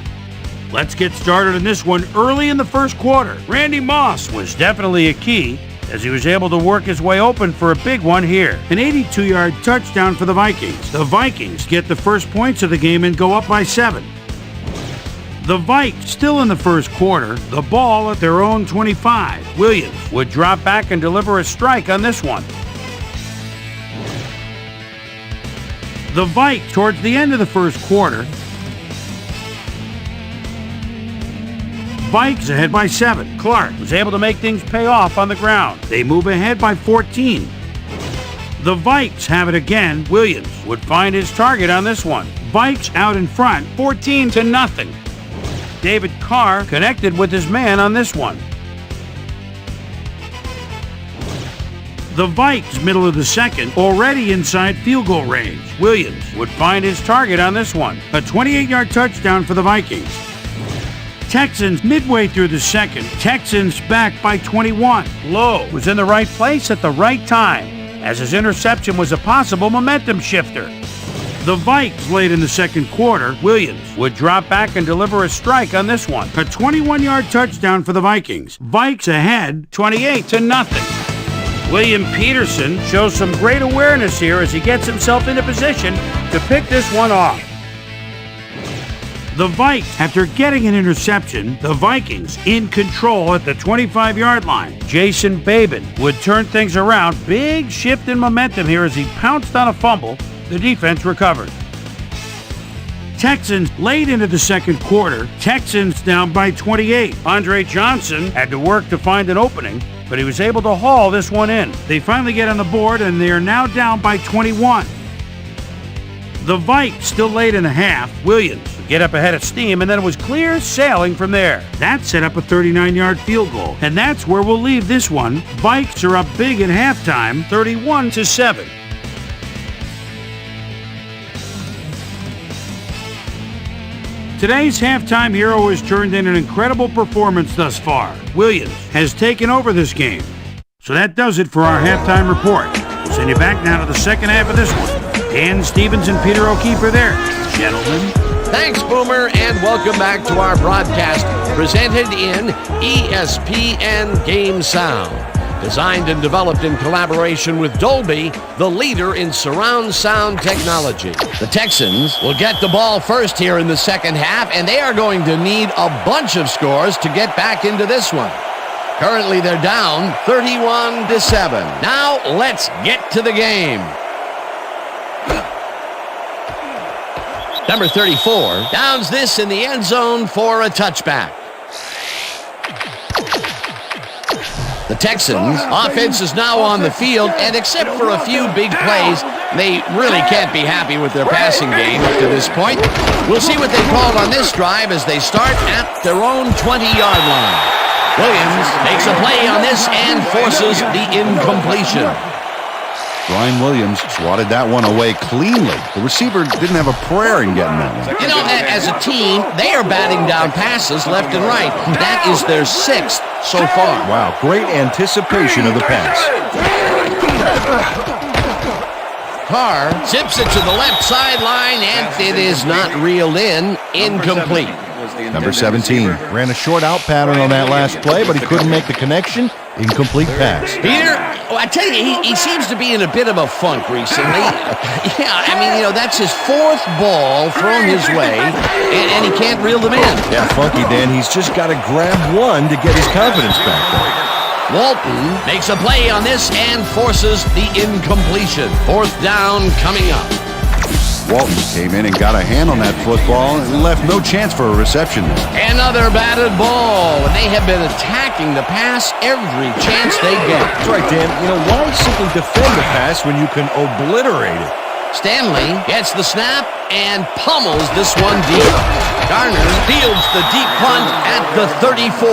Let's get started in this one early in the first quarter. Randy Moss was definitely a key as he was able to work his way open for a big one here. An 82-yard touchdown for the Vikings. The Vikings get the first points of the game and go up by 7. The Vikes still in the first quarter, the ball at their own 25. Williams would drop back and deliver a strike on this one. The Vikes towards the end of the first quarter. Vikes ahead by 7. Clark was able to make things pay off on the ground. They move ahead by 14. The Vikes have it again. Williams would find his target on this one. Vikes out in front, 14-0. David Carr connected with his man on this one. The Vikes, middle of the second, already inside field goal range. Williams would find his target on this one. A 28-yard touchdown for the Vikings. Texans, midway through the second. Texans back by 21. Lowe was in the right place at the right time, as his interception was a possible momentum shifter. The Vikes late in the second quarter. Williams would drop back and deliver a strike on this one. A 21-yard touchdown for the Vikings. Vikes ahead 28-0. William Peterson shows some great awareness here as he gets himself into position to pick this one off. The Vikes, after getting an interception, the Vikings in control at the 25-yard line. Jason Babin would turn things around. Big shift in momentum here as he pounced on a fumble. The defense recovered. Texans late into the second quarter. Texans down by 28. Andre Johnson had to work to find an opening, but he was able to haul this one in. They finally get on the board, and they are now down by 21. The Vikes still late in the half. Williams would get up ahead of steam, and then it was clear sailing from there. That set up a 39-yard field goal, and that's where we'll leave this one. Vikes are up big at halftime, 31-7. Today's halftime hero has turned in an incredible performance thus far. Williams has taken over this game. So that does it for our halftime report. We'll send you back now to the second half of this one. Dan Stevens and Peter O'Keefe are there. Gentlemen. Thanks, Boomer, and welcome back to our broadcast presented in ESPN Game Sound. Designed and developed in collaboration with Dolby, the leader in surround sound technology. The Texans will get the ball first here in the second half, and they are going to need a bunch of scores to get back into this one. Currently, they're down 31-7. Now, let's get to the game. Number 34 downs this in the end zone for a touchback. The Texans' offense is now on the field, and except for a few big plays, they really can't be happy with their passing game up to this point. We'll see what they called on this drive as they start at their own 20-yard line. Williams makes a play on this and forces the incompletion. Brian Williams swatted that one away cleanly. The receiver didn't have a prayer in getting that one. You know, as a team, they are batting down passes left and right. That is their sixth so far. Wow, great anticipation of the pass. Carr zips it to the left sideline, and it is not reeled in. Incomplete. Number 17 ran a short out pattern on that last play, but he couldn't make the connection. Incomplete pass. Peter, I tell you, he seems to be in a bit of a funk recently. Yeah, I mean, you know, that's his fourth ball thrown his way, and he can't reel them in. Yeah, funky, Dan. He's just got to grab one to get his confidence back there. Walton makes a play on this and forces the incompletion. Fourth down coming up. Walton came in and got a hand on that football and left no chance for a reception there. Another batted ball, and they have been attacking the pass every chance they get. That's right, Dan. You know, why simply defend the pass when you can obliterate it? Stanley gets the snap and pummels this one deep. Garner fields the deep punt at the 34.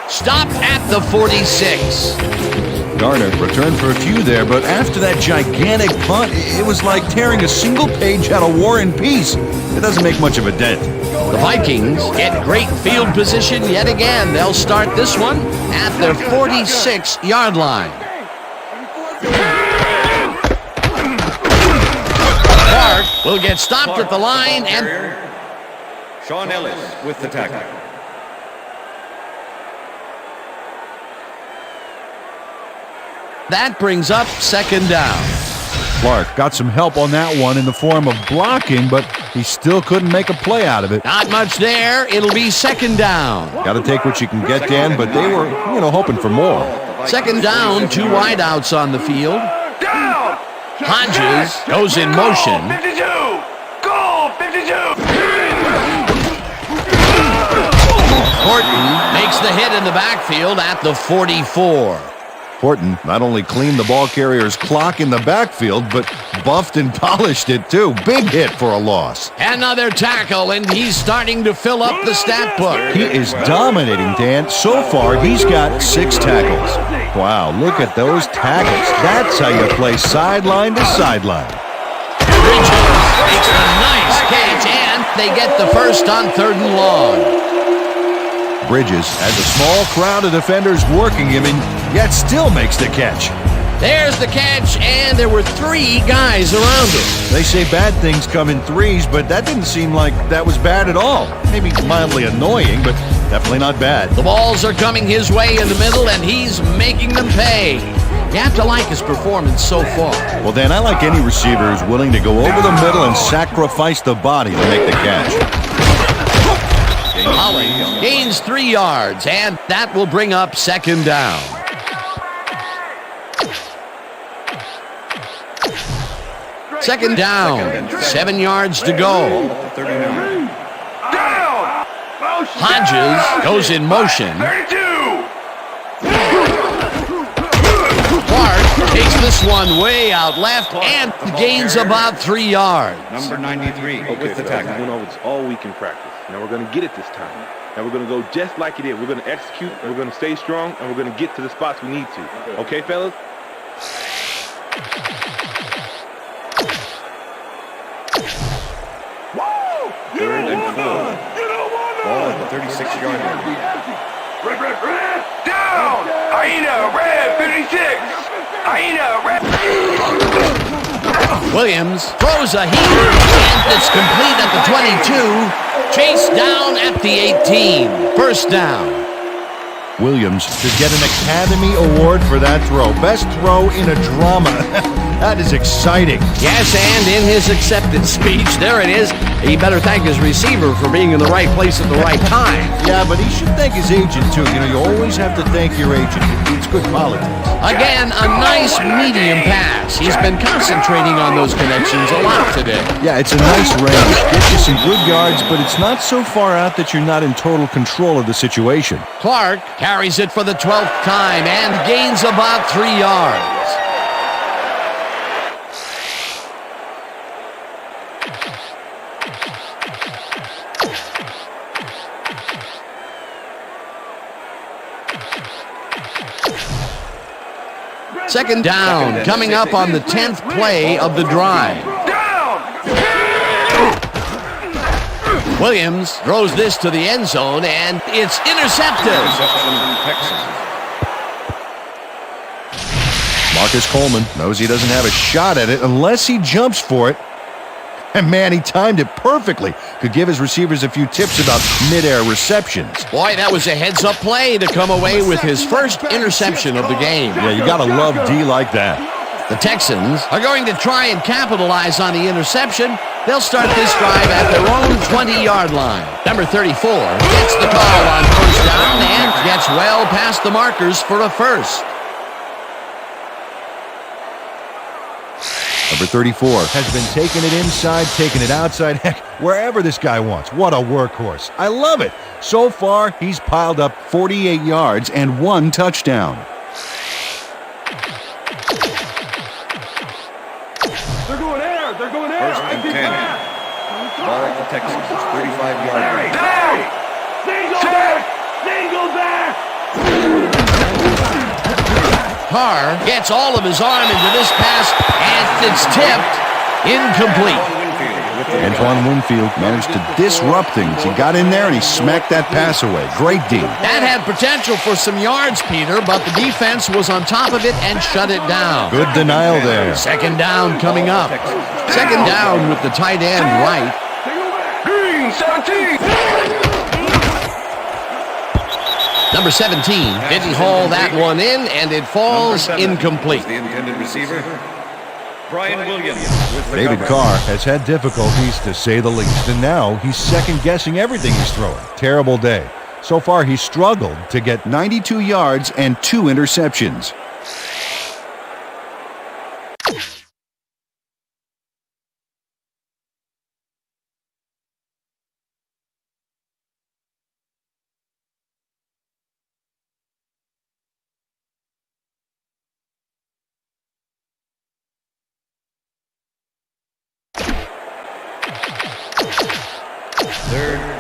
Stopped at the 46. Garner returned for a few there, but after that gigantic punt, it was like tearing a single page out of War and Peace. It doesn't make much of a dent. The Vikings get great field position yet again. They'll start this one at their 46-yard line. Clark will get stopped at the line, and Sean Ellis with the tackle. that brings up second down. Clark got some help on that one in the form of blocking, but he still couldn't make a play out of it. Not much there. It'll be second down. Got to take what you can get, Dan, but they were, hoping for more. Second down, two wideouts on the field. Hodges goes in motion. 52! Goal! 52! Horton makes the hit in the backfield at the 44. Horton not only cleaned the ball carrier's clock in the backfield, but buffed and polished it too. Big hit for a loss. Another tackle, and he's starting to fill up the stat book. He is dominating, Dan. So far, he's got 6 tackles. Wow, look at those tackles. That's how you play sideline to sideline. Bridges makes a nice catch, and they get the first on 3rd and long. Bridges has a small crowd of defenders working him and yet still makes the catch. There's the catch, and there were 3 guys around him. They say bad things come in threes, but that didn't seem like that was bad at all. Maybe mildly annoying, but definitely not bad. The balls are coming his way in the middle, and he's making them pay. You have to like his performance so far. Well, Dan, I like any receiver who's willing to go over the middle and sacrifice the body to make the catch. Holland gains 3 yards, and that will bring up 2nd down. Second down, 7 yards to go. 39. Down! Hodges goes in motion. 32! Clark takes this one way out left and gains about 3 yards. Number 93 with the tackle. We went over this all week in practice. Now we're going to get it this time. Now we're going to go just like it is. We're going to execute, and we're going to stay strong, and we're going to get to the spots we need to. Okay, fellas? Whoa! You 3rd don't and want 4. none! You don't want Ball none! at the 36-yard line. Red! Down! Hyena! Red! 56! Hyena! Red! Williams throws a heater, and it's complete at the 22. Chased down at the 18. 1st down. Williams should get an Academy Award for that throw. Best throw in a drama. That is exciting. Yes, and in his acceptance speech, there it is. He better thank his receiver for being in the right place at the right time. Yeah, but he should thank his agent, too. You know, you always have to thank your agent. It's good politics. Again, a nice medium pass. He's been concentrating on those connections a lot today. Yeah, it's a nice range. Gets you some good yards, but it's not so far out that you're not in total control of the situation. Clark carries it for the 12th time and gains about 3 yards. Second down, coming up on the 10th play of the drive. Down! Williams throws this to the end zone, and it's intercepted. Texans. Marcus Coleman knows he doesn't have a shot at it unless he jumps for it. And man, he timed it perfectly. Could give his receivers a few tips about mid-air receptions. Boy, that was a heads-up play to come away with his first interception of the game. Yeah, you gotta love D like that. The Texans are going to try and capitalize on the interception. They'll start this drive at their own 20-yard line. Number 34 gets the call on 1st down and gets well past the markers for a first. Number 34 has been taking it inside, taking it outside, heck, wherever this guy wants. What a workhorse. I love it. So far, he's piled up 48 yards and 1 touchdown. They're going air! They're going air! 1st and 10. Ball at the Texans. 35-yard line. Down! Single back! Single back! Carr gets all of his arm into this pass, and it's tipped. Incomplete. Antoine Winfield managed to disrupt things. He got in there and he smacked that pass away. Great D. That had potential for some yards, Peter, but the defense was on top of it and shut it down. Good denial there. 2nd down coming up. 2nd down with the tight end right. Green, 17! Number 17 didn't haul that one in, and it falls incomplete. The intended receiver, Brian Williams. David Carr has had difficulties, to say the least, and now he's second-guessing everything he's throwing. Terrible day. So far, he's struggled to get 92 yards and 2 interceptions.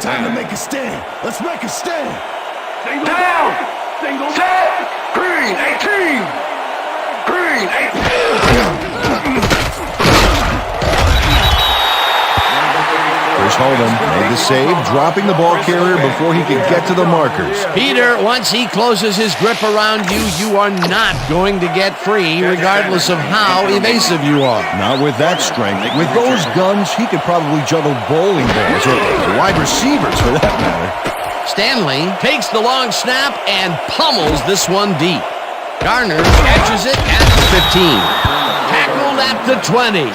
Time to make a stand. Let's make a stand. Down. Set. Green 18. Green 18. Chris Hold'em made the save, dropping the ball carrier before he could get to the markers. Peter, once he closes his grip around you, you are not going to get free, regardless of how evasive you are. Not with that strength. With those guns, he could probably juggle bowling balls or wide receivers for that matter. Stanley takes the long snap and pummels this one deep. Garner catches it at the 15. Tackled at the 20.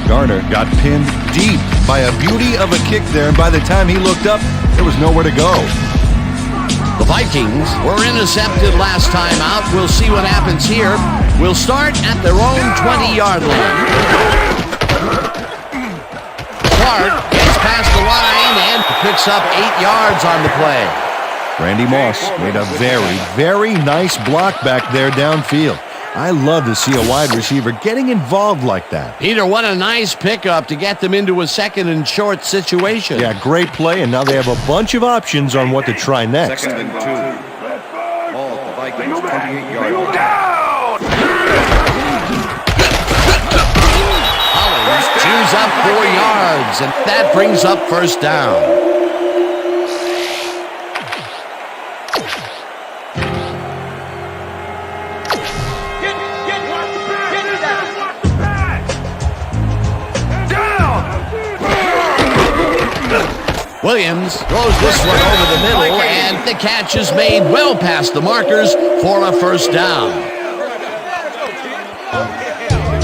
Garner got pinned deep by a beauty of a kick there, and by the time he looked up, there was nowhere to go. The Vikings were intercepted last time out. We'll see what happens here. We'll start at their own 20-yard line. Clark gets past the line and picks up 8 yards on the play. Randy Moss made a very, very nice block back there downfield. I love to see a wide receiver getting involved like that. Peter, what a nice pickup to get them into a second and short situation. Yeah, great play, and now they have a bunch of options on what to try next. 2nd and 2. Ball at the Vikings 28-yard line. Collins chews up 4 yards, and that brings up first down. Williams throws this one over the middle, and the catch is made well past the markers for a first down.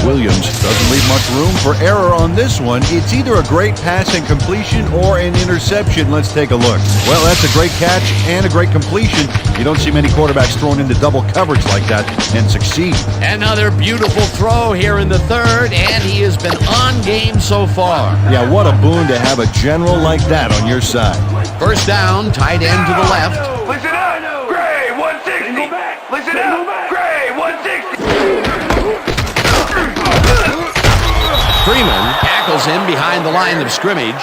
Williams doesn't leave much room for error on this one. It's either a great pass and completion or an interception. Let's take a look. Well, that's a great catch and a great completion. You don't see many quarterbacks thrown into double coverage like that and succeed. Another beautiful throw here in the third, and he has been on game so far. Yeah, what a boon to have a general like that on your side. First down, tight end to the left. Listen up. Gray 160. Listen up. Gray 160. Freeman tackles him behind the line of scrimmage.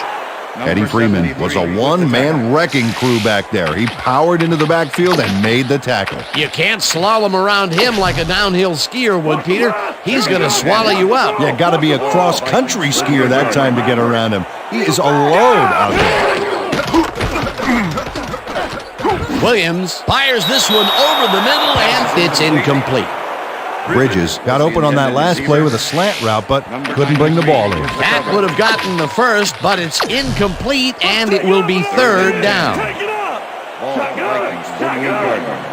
Eddie Freeman was a one-man wrecking crew back there. He powered into the backfield and made the tackle. You can't slalom around him like a downhill skier would, Peter. He's going to swallow you up. Yeah, got to be a cross-country skier that time to get around him. He is a load out there. Williams fires this one over the middle, and it's incomplete. Bridges got open on that last play with a slant route, but couldn't bring the ball in. That would have gotten the first, but it's incomplete, and it will be third down. Ball at the Vikings 48-yard line.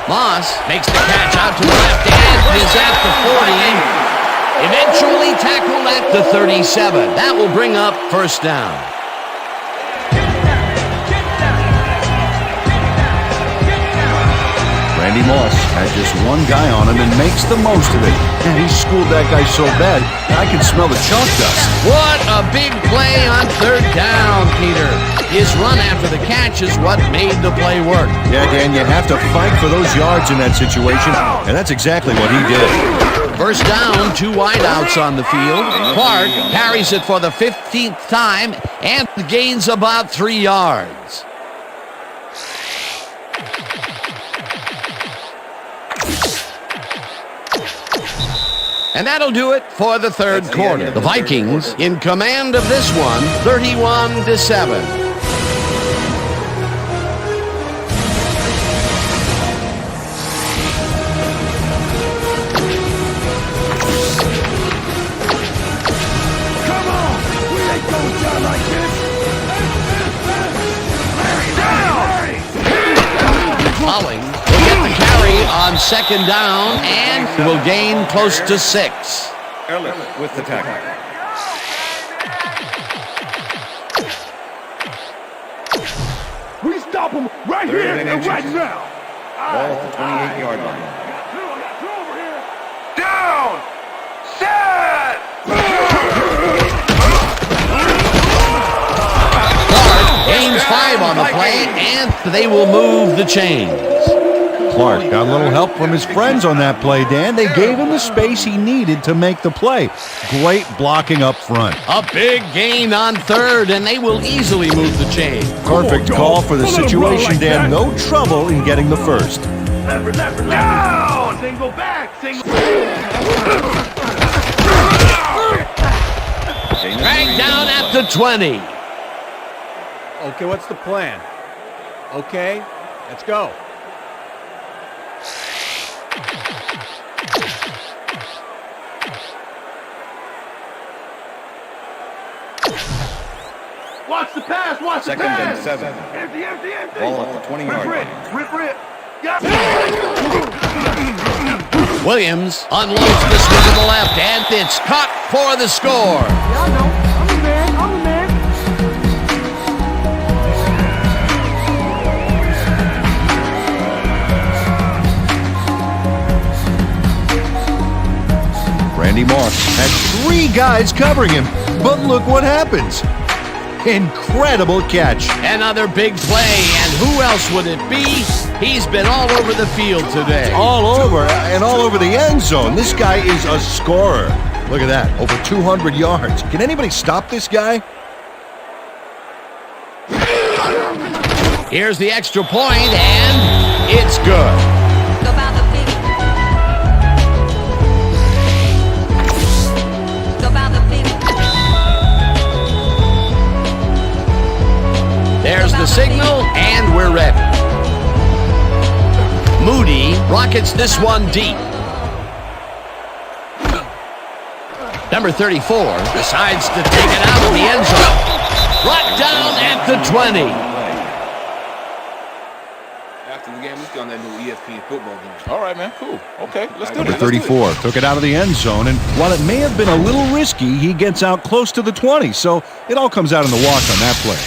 Moss makes the catch out to the left and is at the 40. Eventually tackled at the 37. That will bring up first down. Randy Moss has just one guy on him and makes the most of it. And he schooled that guy so bad, I can smell the chalk dust. What a big play on third down, Peter. His run after the catch is what made the play work. Yeah, Dan, you have to fight for those yards in that situation, and that's exactly what he did. First down, 2 wideouts on the field. Clark carries it for the 15th time and gains about 3 yards. And that'll do it for the third quarter. The Vikings in command of this one, 31-7. Collins will get the carry on second down and will gain close to 6. Ellis with the tackle. We stop him right here and right now. Ball at the 28-yard line. Down. Set. Clark gains 5 on the play, and they will move the chains. Clark got a little help from his friends on that play, Dan. They gave him the space he needed to make the play. Great blocking up front. A big gain on third, and they will easily move the chain. Perfect call for the situation, Dan. No trouble in getting the first. Down! Single back, single. Dragged down at the 20. Okay, what's the plan? Okay, let's go. Watch the pass, watch Second the pass. and 7. Empty. Ball at the 20-yard line. Rip. Yeah. Williams unloads this one to the left, and it's caught for the score. Yeah, I know. I'm a man. Randy Moss had 3 guys covering him, but look what happens. Incredible catch. Another big play, and who else would it be? He's been all over the field today. All over the end zone. This guy is a scorer. Look at that, over 200 yards. Can anybody stop this guy? Here's the extra point, and it's good. There's the signal, and we're ready. Moody rockets this one deep. Number 34 decides to take it out of the end zone. Brought down at the 20. After the game, let's go on that new ESPN football game. All right, man. Cool. Okay, let's do Number this. 34 took it out of the end zone, and while it may have been a little risky, he gets out close to the 20, so it all comes out in the wash on that play.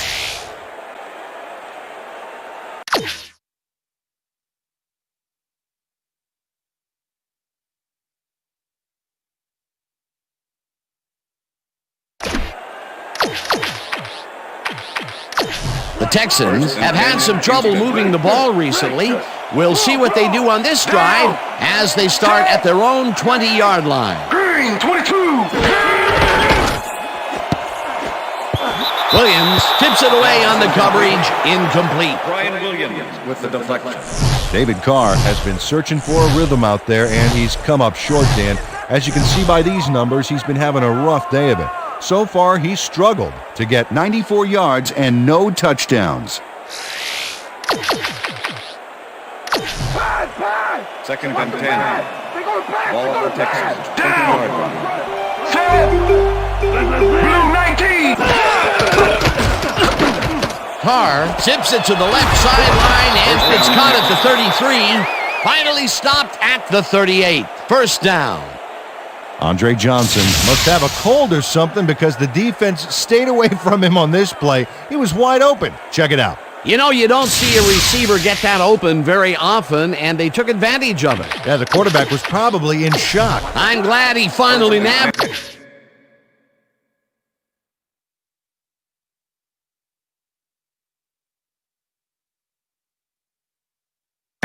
The Texans have had some trouble moving the ball recently. We'll see what they do on this drive as they start at their own 20-yard line. Green, 22. Williams tips it away on the coverage, incomplete. Brian Williams with the deflection. David Carr has been searching for a rhythm out there, and he's come up short, Dan. As you can see by these numbers, he's been having a rough day of it. So far, he's struggled to get 94 yards and no touchdowns. Pass. Second and 10. They're going to pass. Ball at the Texans. Down. 20-yard line. Blue 19. Carr tips it to the left sideline, and it's caught at the 33. Finally stopped at the 38. First down. Andre Johnson must have a cold or something because the defense stayed away from him on this play. He was wide open. Check it out. You know, you don't see a receiver get that open very often, and they took advantage of it. Yeah, the quarterback was probably in shock. I'm glad he finally nabbed it.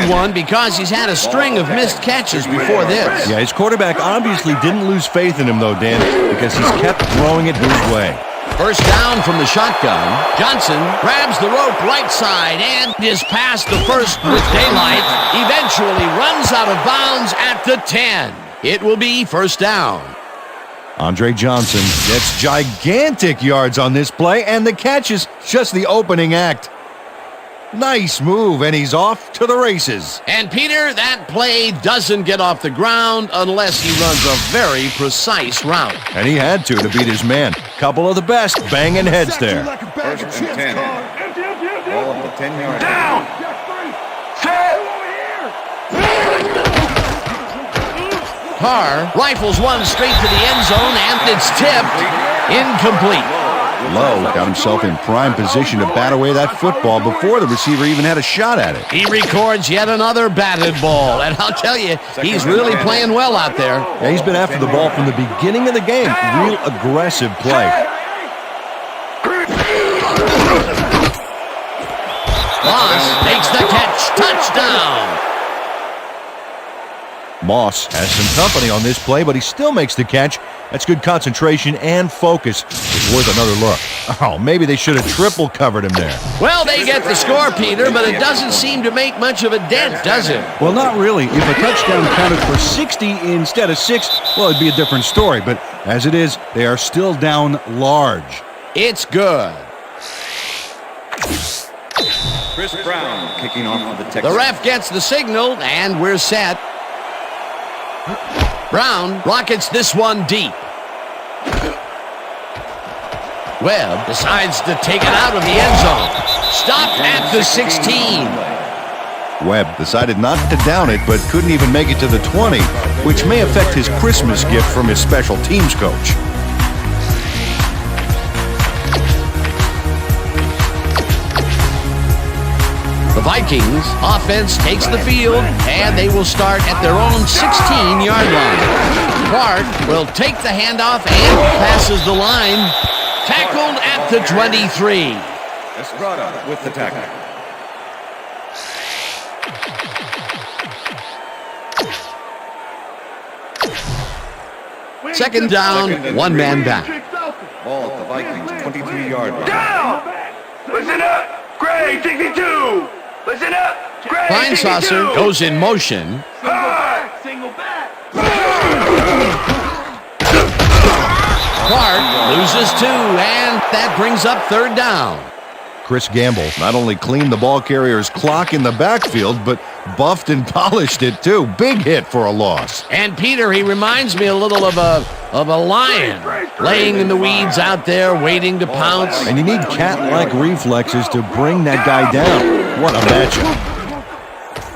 One because he's had a string of missed catches before this. Yeah, his quarterback obviously didn't lose faith in him, though, Dan, because he's kept throwing it his way. First down from the shotgun. Johnson grabs the rope right side and is past the first with daylight. Eventually runs out of bounds at the 10. It will be first down. Andre Johnson gets gigantic yards on this play, and the catch is just the opening act. Nice move, and he's off to the races. And Peter, that play doesn't get off the ground unless he runs a very precise route. And he had to beat his man. Couple of the best banging heads there. First and 10. Ball at the 10-yard line. Down. Carr rifles one straight to the end zone, and it's tipped. Incomplete. Lowe got himself in prime position to bat away that football before the receiver even had a shot at it. He records yet another batted ball, and I'll tell you, he's really playing well out there. Yeah, he's been after the ball from the beginning of the game. Real aggressive play. Moss makes the catch. Touchdown. Moss has some company on this play, but he still makes the catch. That's good concentration and focus. It's worth another look. Oh, maybe they should have triple covered him there. Well, they get the score, Peter, but it doesn't seem to make much of a dent, does it? Well, not really. If a touchdown counted for 60 instead of 6, well, it'd be a different story. But as it is, they are still down large. It's good. Chris Brown kicking off for the Texans. The ref gets the signal, and we're set. Brown rockets this one deep. Webb decides to take it out of the end zone. Stopped at the 16. Webb decided not to down it, but couldn't even make it to the 20, which may affect his Christmas gift from his special teams coach. The Vikings offense takes the field, and they will start at their own 16-yard line. Clark will take the handoff and passes the line. Tackled at the 23. Estrada with the tackle. Second down, one man back. Ball at the Vikings 23-yard line. Down! Listen up! Grade 62! Listen up! Grade Feinsaucer goes in motion. Single back! Clark loses 2, and that brings up third down. Chris Gamble not only cleaned the ball carrier's clock in the backfield, but buffed and polished it too. Big hit for a loss. And Peter, he reminds me a little of a lion laying in the weeds out there waiting to pounce. And you need cat-like reflexes to bring that guy down. What a matchup.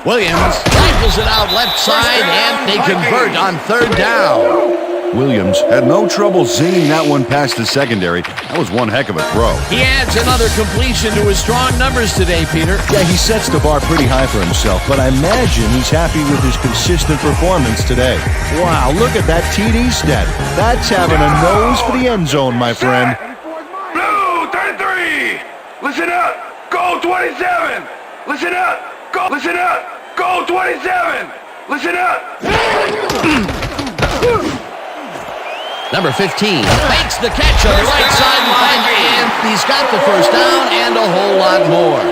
Williams rifles it out left side, and they convert on third down. Williams had no trouble zinging that one past the secondary. That was one heck of a throw. He adds another completion to his strong numbers today, Peter. Yeah, he sets the bar pretty high for himself, but I imagine he's happy with his consistent performance today. Wow, look at that TD stat. That's having a nose for the end zone, my friend. Blue 33! Listen up! Go 27! Listen up! Go! Listen up! Go 27! Listen up! Number 15 makes the catch on the right sideline, and he's got the first down and a whole lot more.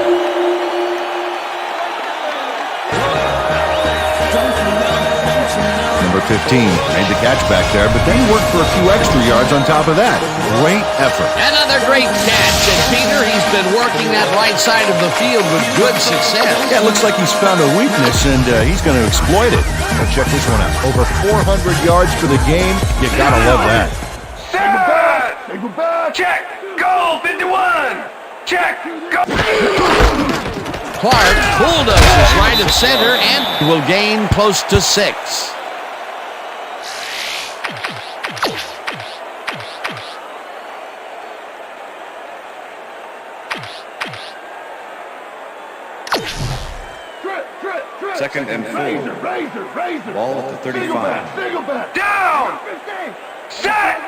Number 15 made the catch back there, but then worked for a few extra yards on top of that. Great effort. Another great catch, and Peter, he's been working that right side of the field with good success. Yeah, it looks like he's found a weakness, and he's going to exploit it. Well, check this one out. Over 400 yards for the game. You got to love that. Set! Check! Go 51! Check! Go! Clark bulldozes right of center and will gain close to 6. Second and 4. Ball at the 35. Down! Set!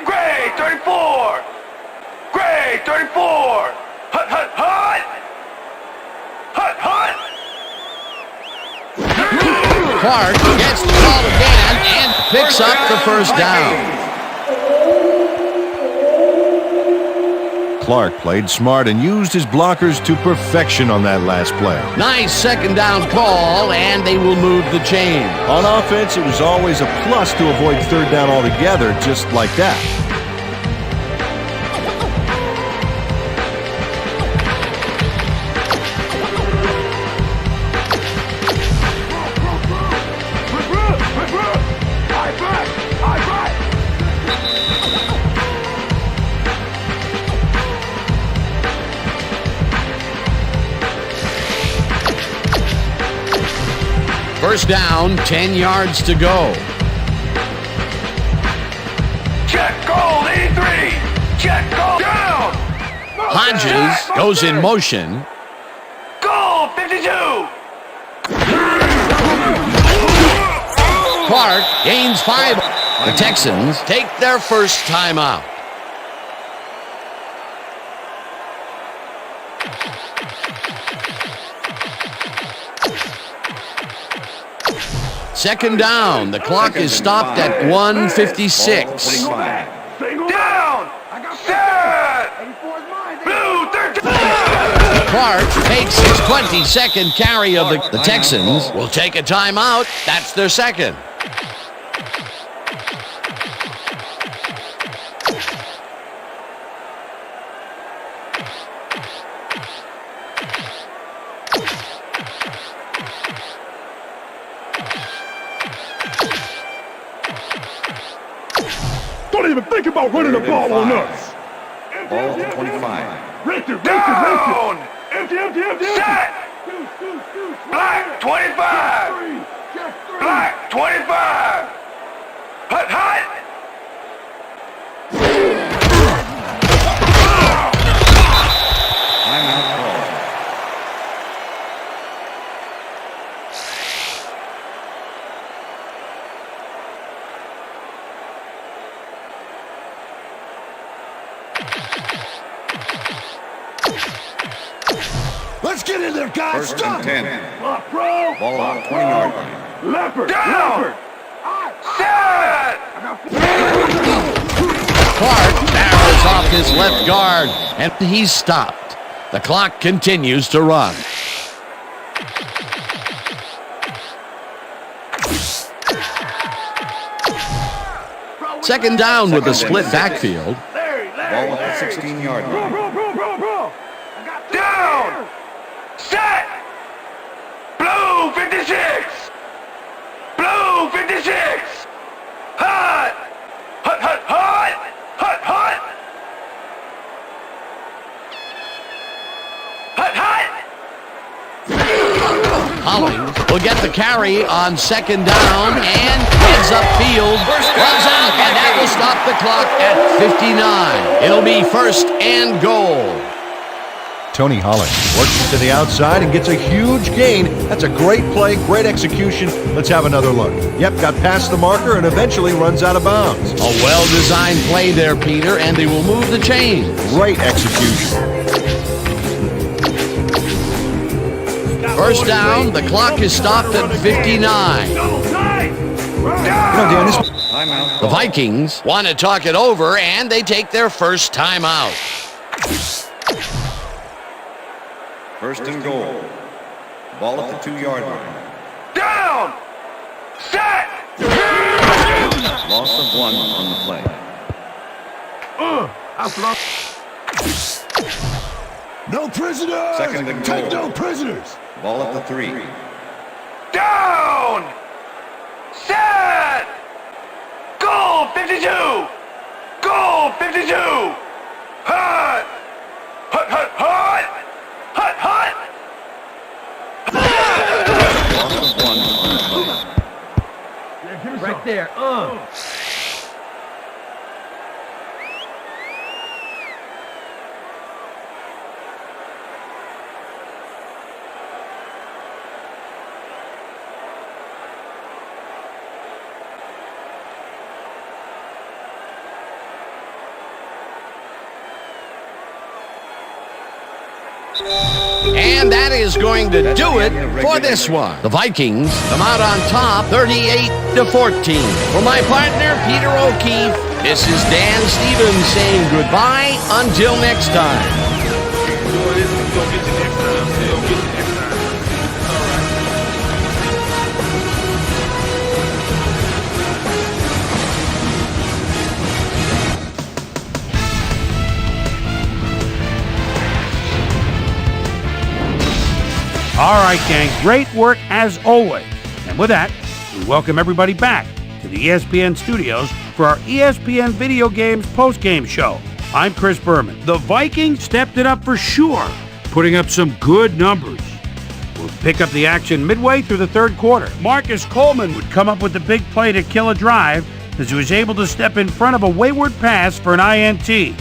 Grade 34! Grade 34! Hut, hut, hut! Hut, hut! Clark gets the ball again and picks up the first down. Clark played smart and used his blockers to perfection on that last play. Nice second down call, and they will move the chain. On offense, it was always a plus to avoid third down altogether, just like that. First down, 10 yards to go. Check goal 83! Check goal down! Hodges goes in motion. Goal 52! Clark gains 5. The Texans take their first timeout. Second down. The clock is stopped at 1:56. Down! Set! Blue 13! Clark takes his 22nd carry of the Texans. Will take a timeout. That's their second. Don't even think about running the ball on us. Ball 25. Down! Set! Black 25! Black 25! Hut, hut! Timeout called. Let's get in there, guys. First and 10. Bro! Ball on 20-yard line. Leopard! Down! Set! Clark barrels off his left guard, and he's stopped. The clock continues to run. Second down with a split backfield. Ball at the 16-yard line. Down! Set! Blue 56! Blue 56! Hut! Hut, hut, hut! Hut, hut! Hut, hut! Hollings will get the carry on second down and heads upfield. Runs out, and that will stop the clock at 59. It'll be first and goal. Tony Hollins works to the outside and gets a huge gain. That's a great play, great execution. Let's have another look. Yep, got past the marker and eventually runs out of bounds. A well-designed play there, Peter, and they will move the chain. Great execution. First down, the clock is stopped at 59. Dan, this Timeout The called. Vikings want to talk it over, and they take their first timeout. First and goal. Ball at the 2-yard line. Down! Set! Loss of 1 on the play. no prisoners! Second and Take goal. no prisoners! Ball at the 3. Down! Set! Goal 52! Goal 52! Hut! Hut, hut, hut! Hut, hut! Loss of 1 on the play. Right there. And that is going to do it for this one. The Vikings come out on top 38-14. For my partner, Peter O'Keefe, this is Dan Stevens saying goodbye until next time. All right, gang, great work as always. And with that, we welcome everybody back to the ESPN studios for our ESPN Video Games postgame show. I'm Chris Berman. The Vikings stepped it up for sure, putting up some good numbers. We'll pick up the action midway through the third quarter. Marcus Coleman would come up with the big play to kill a drive as he was able to step in front of a wayward pass for an INT.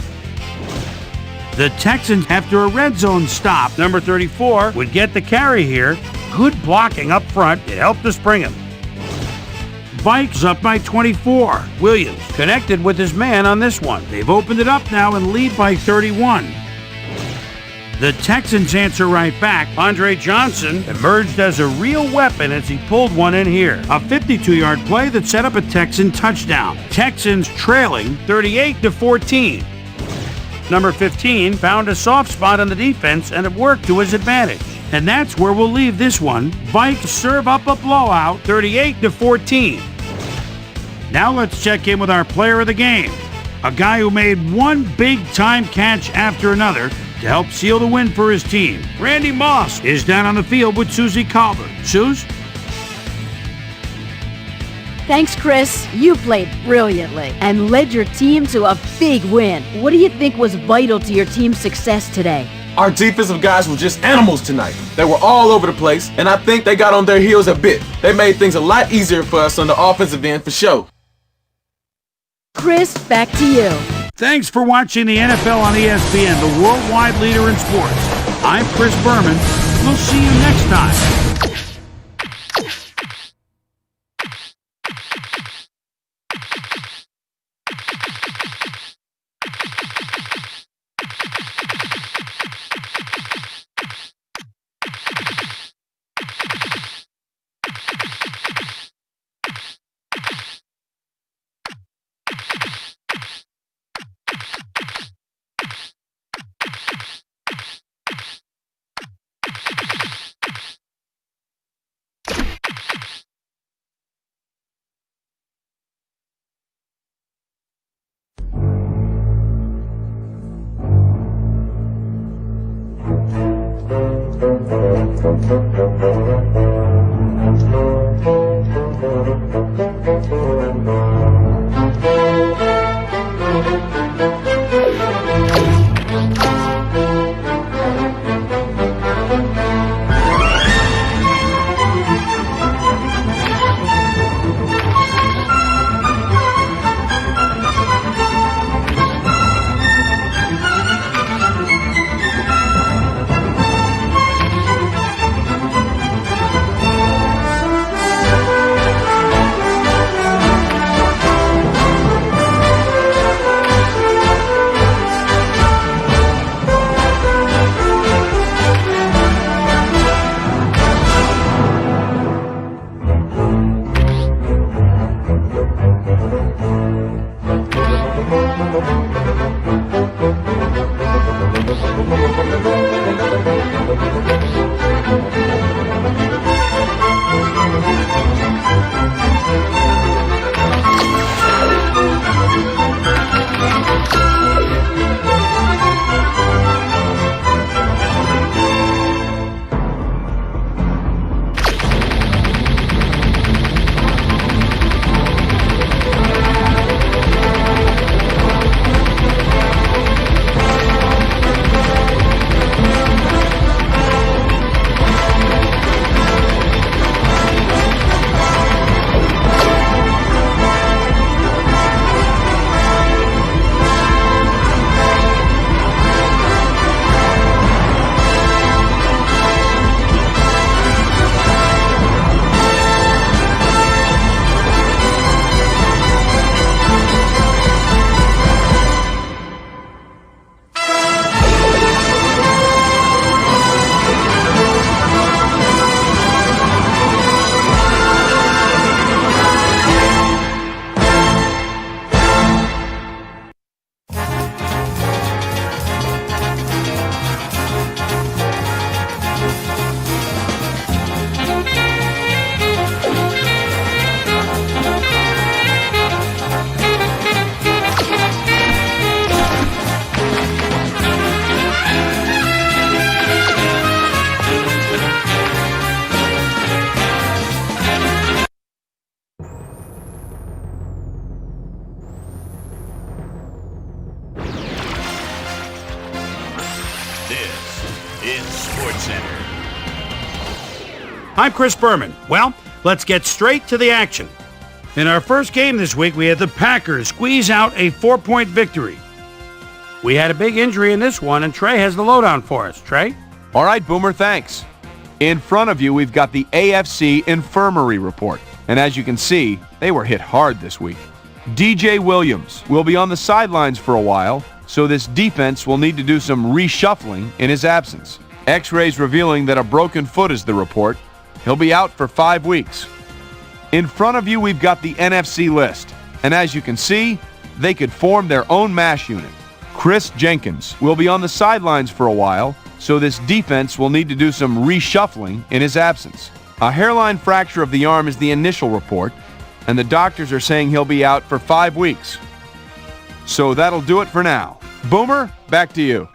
The Texans, after a red zone stop, number 34, would get the carry here. Good blocking up front. It helped to spring him. Vikes up by 24. Williams connected with his man on this one. They've opened it up now and lead by 31. The Texans answer right back. Andre Johnson emerged as a real weapon as he pulled one in here. A 52-yard play that set up a Texan touchdown. Texans trailing 38-14. Number 15 found a soft spot on the defense and it worked to his advantage. And that's where we'll leave this one. Vikes serve up a blowout, 38-14. Now let's check in with our player of the game. A guy who made one big-time catch after another to help seal the win for his team. Randy Moss is down on the field with Susie Colbert. Suze? Thanks, Chris. You played brilliantly and led your team to a big win. What do you think was vital to your team's success today? Our defensive guys were just animals tonight. They were all over the place, and I think they got on their heels a bit. They made things a lot easier for us on the offensive end for sure. Chris, back to you. Thanks for watching the NFL on ESPN, the worldwide leader in sports. I'm Chris Berman. We'll see you next time. SportsCenter. I'm Chris Berman. Well, let's get straight to the action. In our first game this week, we had the Packers squeeze out a 4-point victory. We had a big injury in this one, and Trey has the lowdown for us. Trey? All right, Boomer, thanks. In front of you, we've got the AFC Infirmary Report. And as you can see, they were hit hard this week. DJ Williams will be on the sidelines for a while. so this defense will need to do some reshuffling in his absence. X-rays revealing that a broken foot is the report. He'll be out for 5 weeks. In front of you, we've got the NFC list, and as you can see, they could form their own mash unit. Chris Jenkins will be on the sidelines for a while, so this defense will need to do some reshuffling in his absence. A hairline fracture of the arm is the initial report, and the doctors are saying he'll be out for 5 weeks. So that'll do it for now. Boomer, back to you.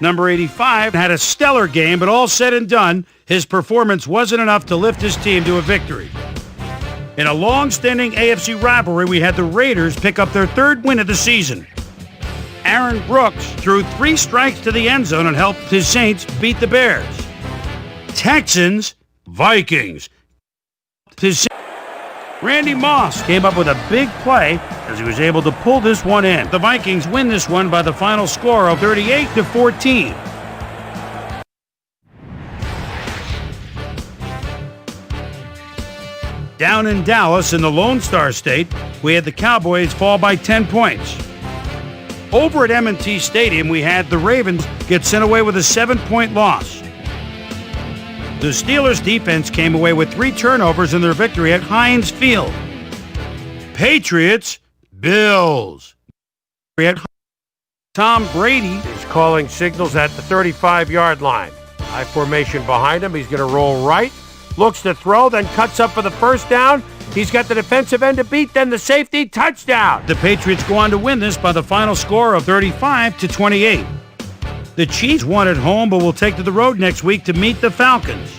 Number 85 had a stellar game, but all said and done, his performance wasn't enough to lift his team to a victory. In a long-standing AFC rivalry, we had the Raiders pick up their 3rd win of the season. Aaron Brooks threw 3 strikes to the end zone and helped his Saints beat the Bears. Texans, Vikings. Randy Moss came up with a big play as he was able to pull this one in. The Vikings win this one by the final score of 38-14. Down in Dallas in the Lone Star State, we had the Cowboys fall by 10 points. Over at M&T Stadium, we had the Ravens get sent away with a 7-point loss. The Steelers' defense came away with 3 turnovers in their victory at Heinz Field. Patriots, Bills. Tom Brady is calling signals at the 35-yard line. High formation behind him. He's going to roll right. Looks to throw, then cuts up for the first down. He's got the defensive end to beat, then the safety, touchdown. The Patriots go on to win this by the final score of 35-28. The Chiefs won at home, but will take to the road next week to meet the Falcons.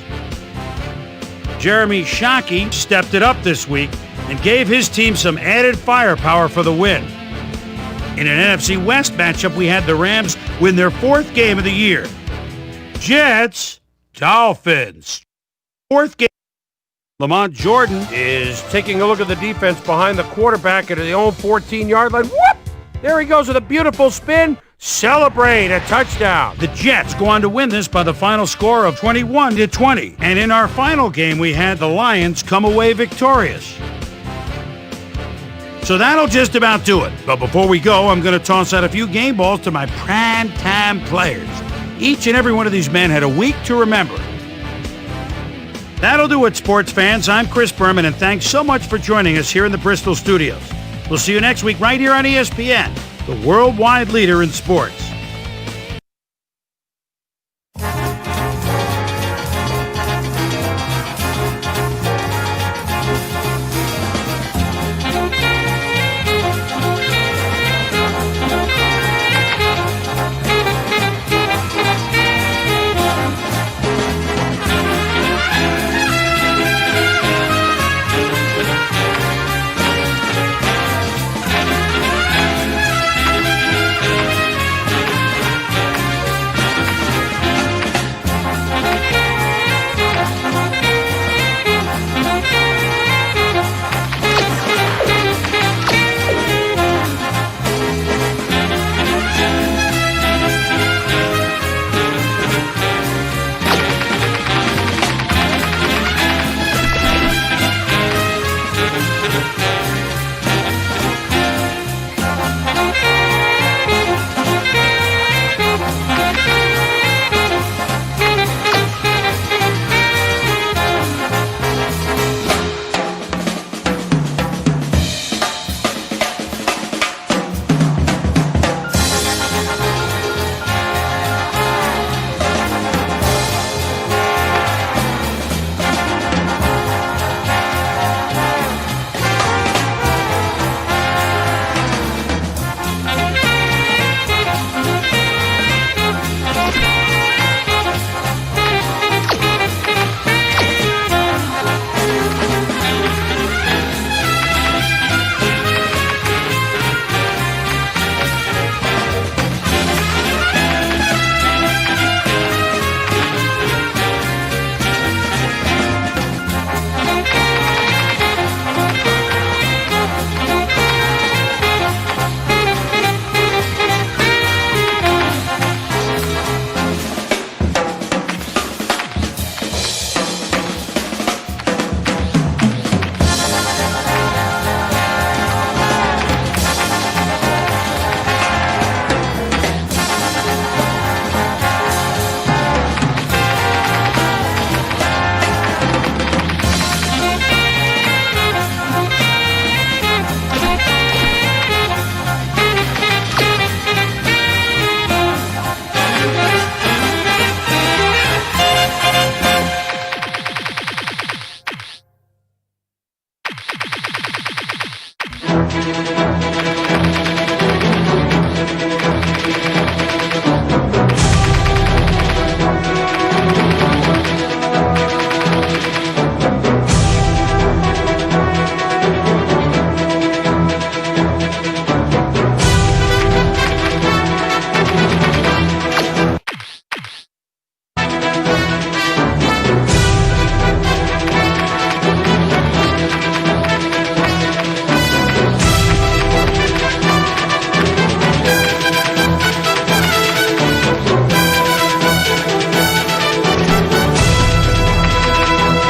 Jeremy Shockey stepped it up this week and gave his team some added firepower for the win. In an NFC West matchup, we had the Rams win their 4th game of the year. Jets, Dolphins. 4th game. Lamont Jordan is taking a look at the defense behind the quarterback at his own 14-yard line. Whoop! There he goes with a beautiful spin. Celebrate a touchdown. The Jets go on to win this by the final score of 21-20. And in our final game, we had the Lions come away victorious. So that'll just about do it. But before we go, I'm going to toss out a few game balls to my prime-time players. Each and every one of these men had a week to remember. That'll do it, sports fans. I'm Chris Berman, and thanks so much for joining us here in the Bristol studios. We'll see you next week right here on ESPN, the worldwide leader in sports.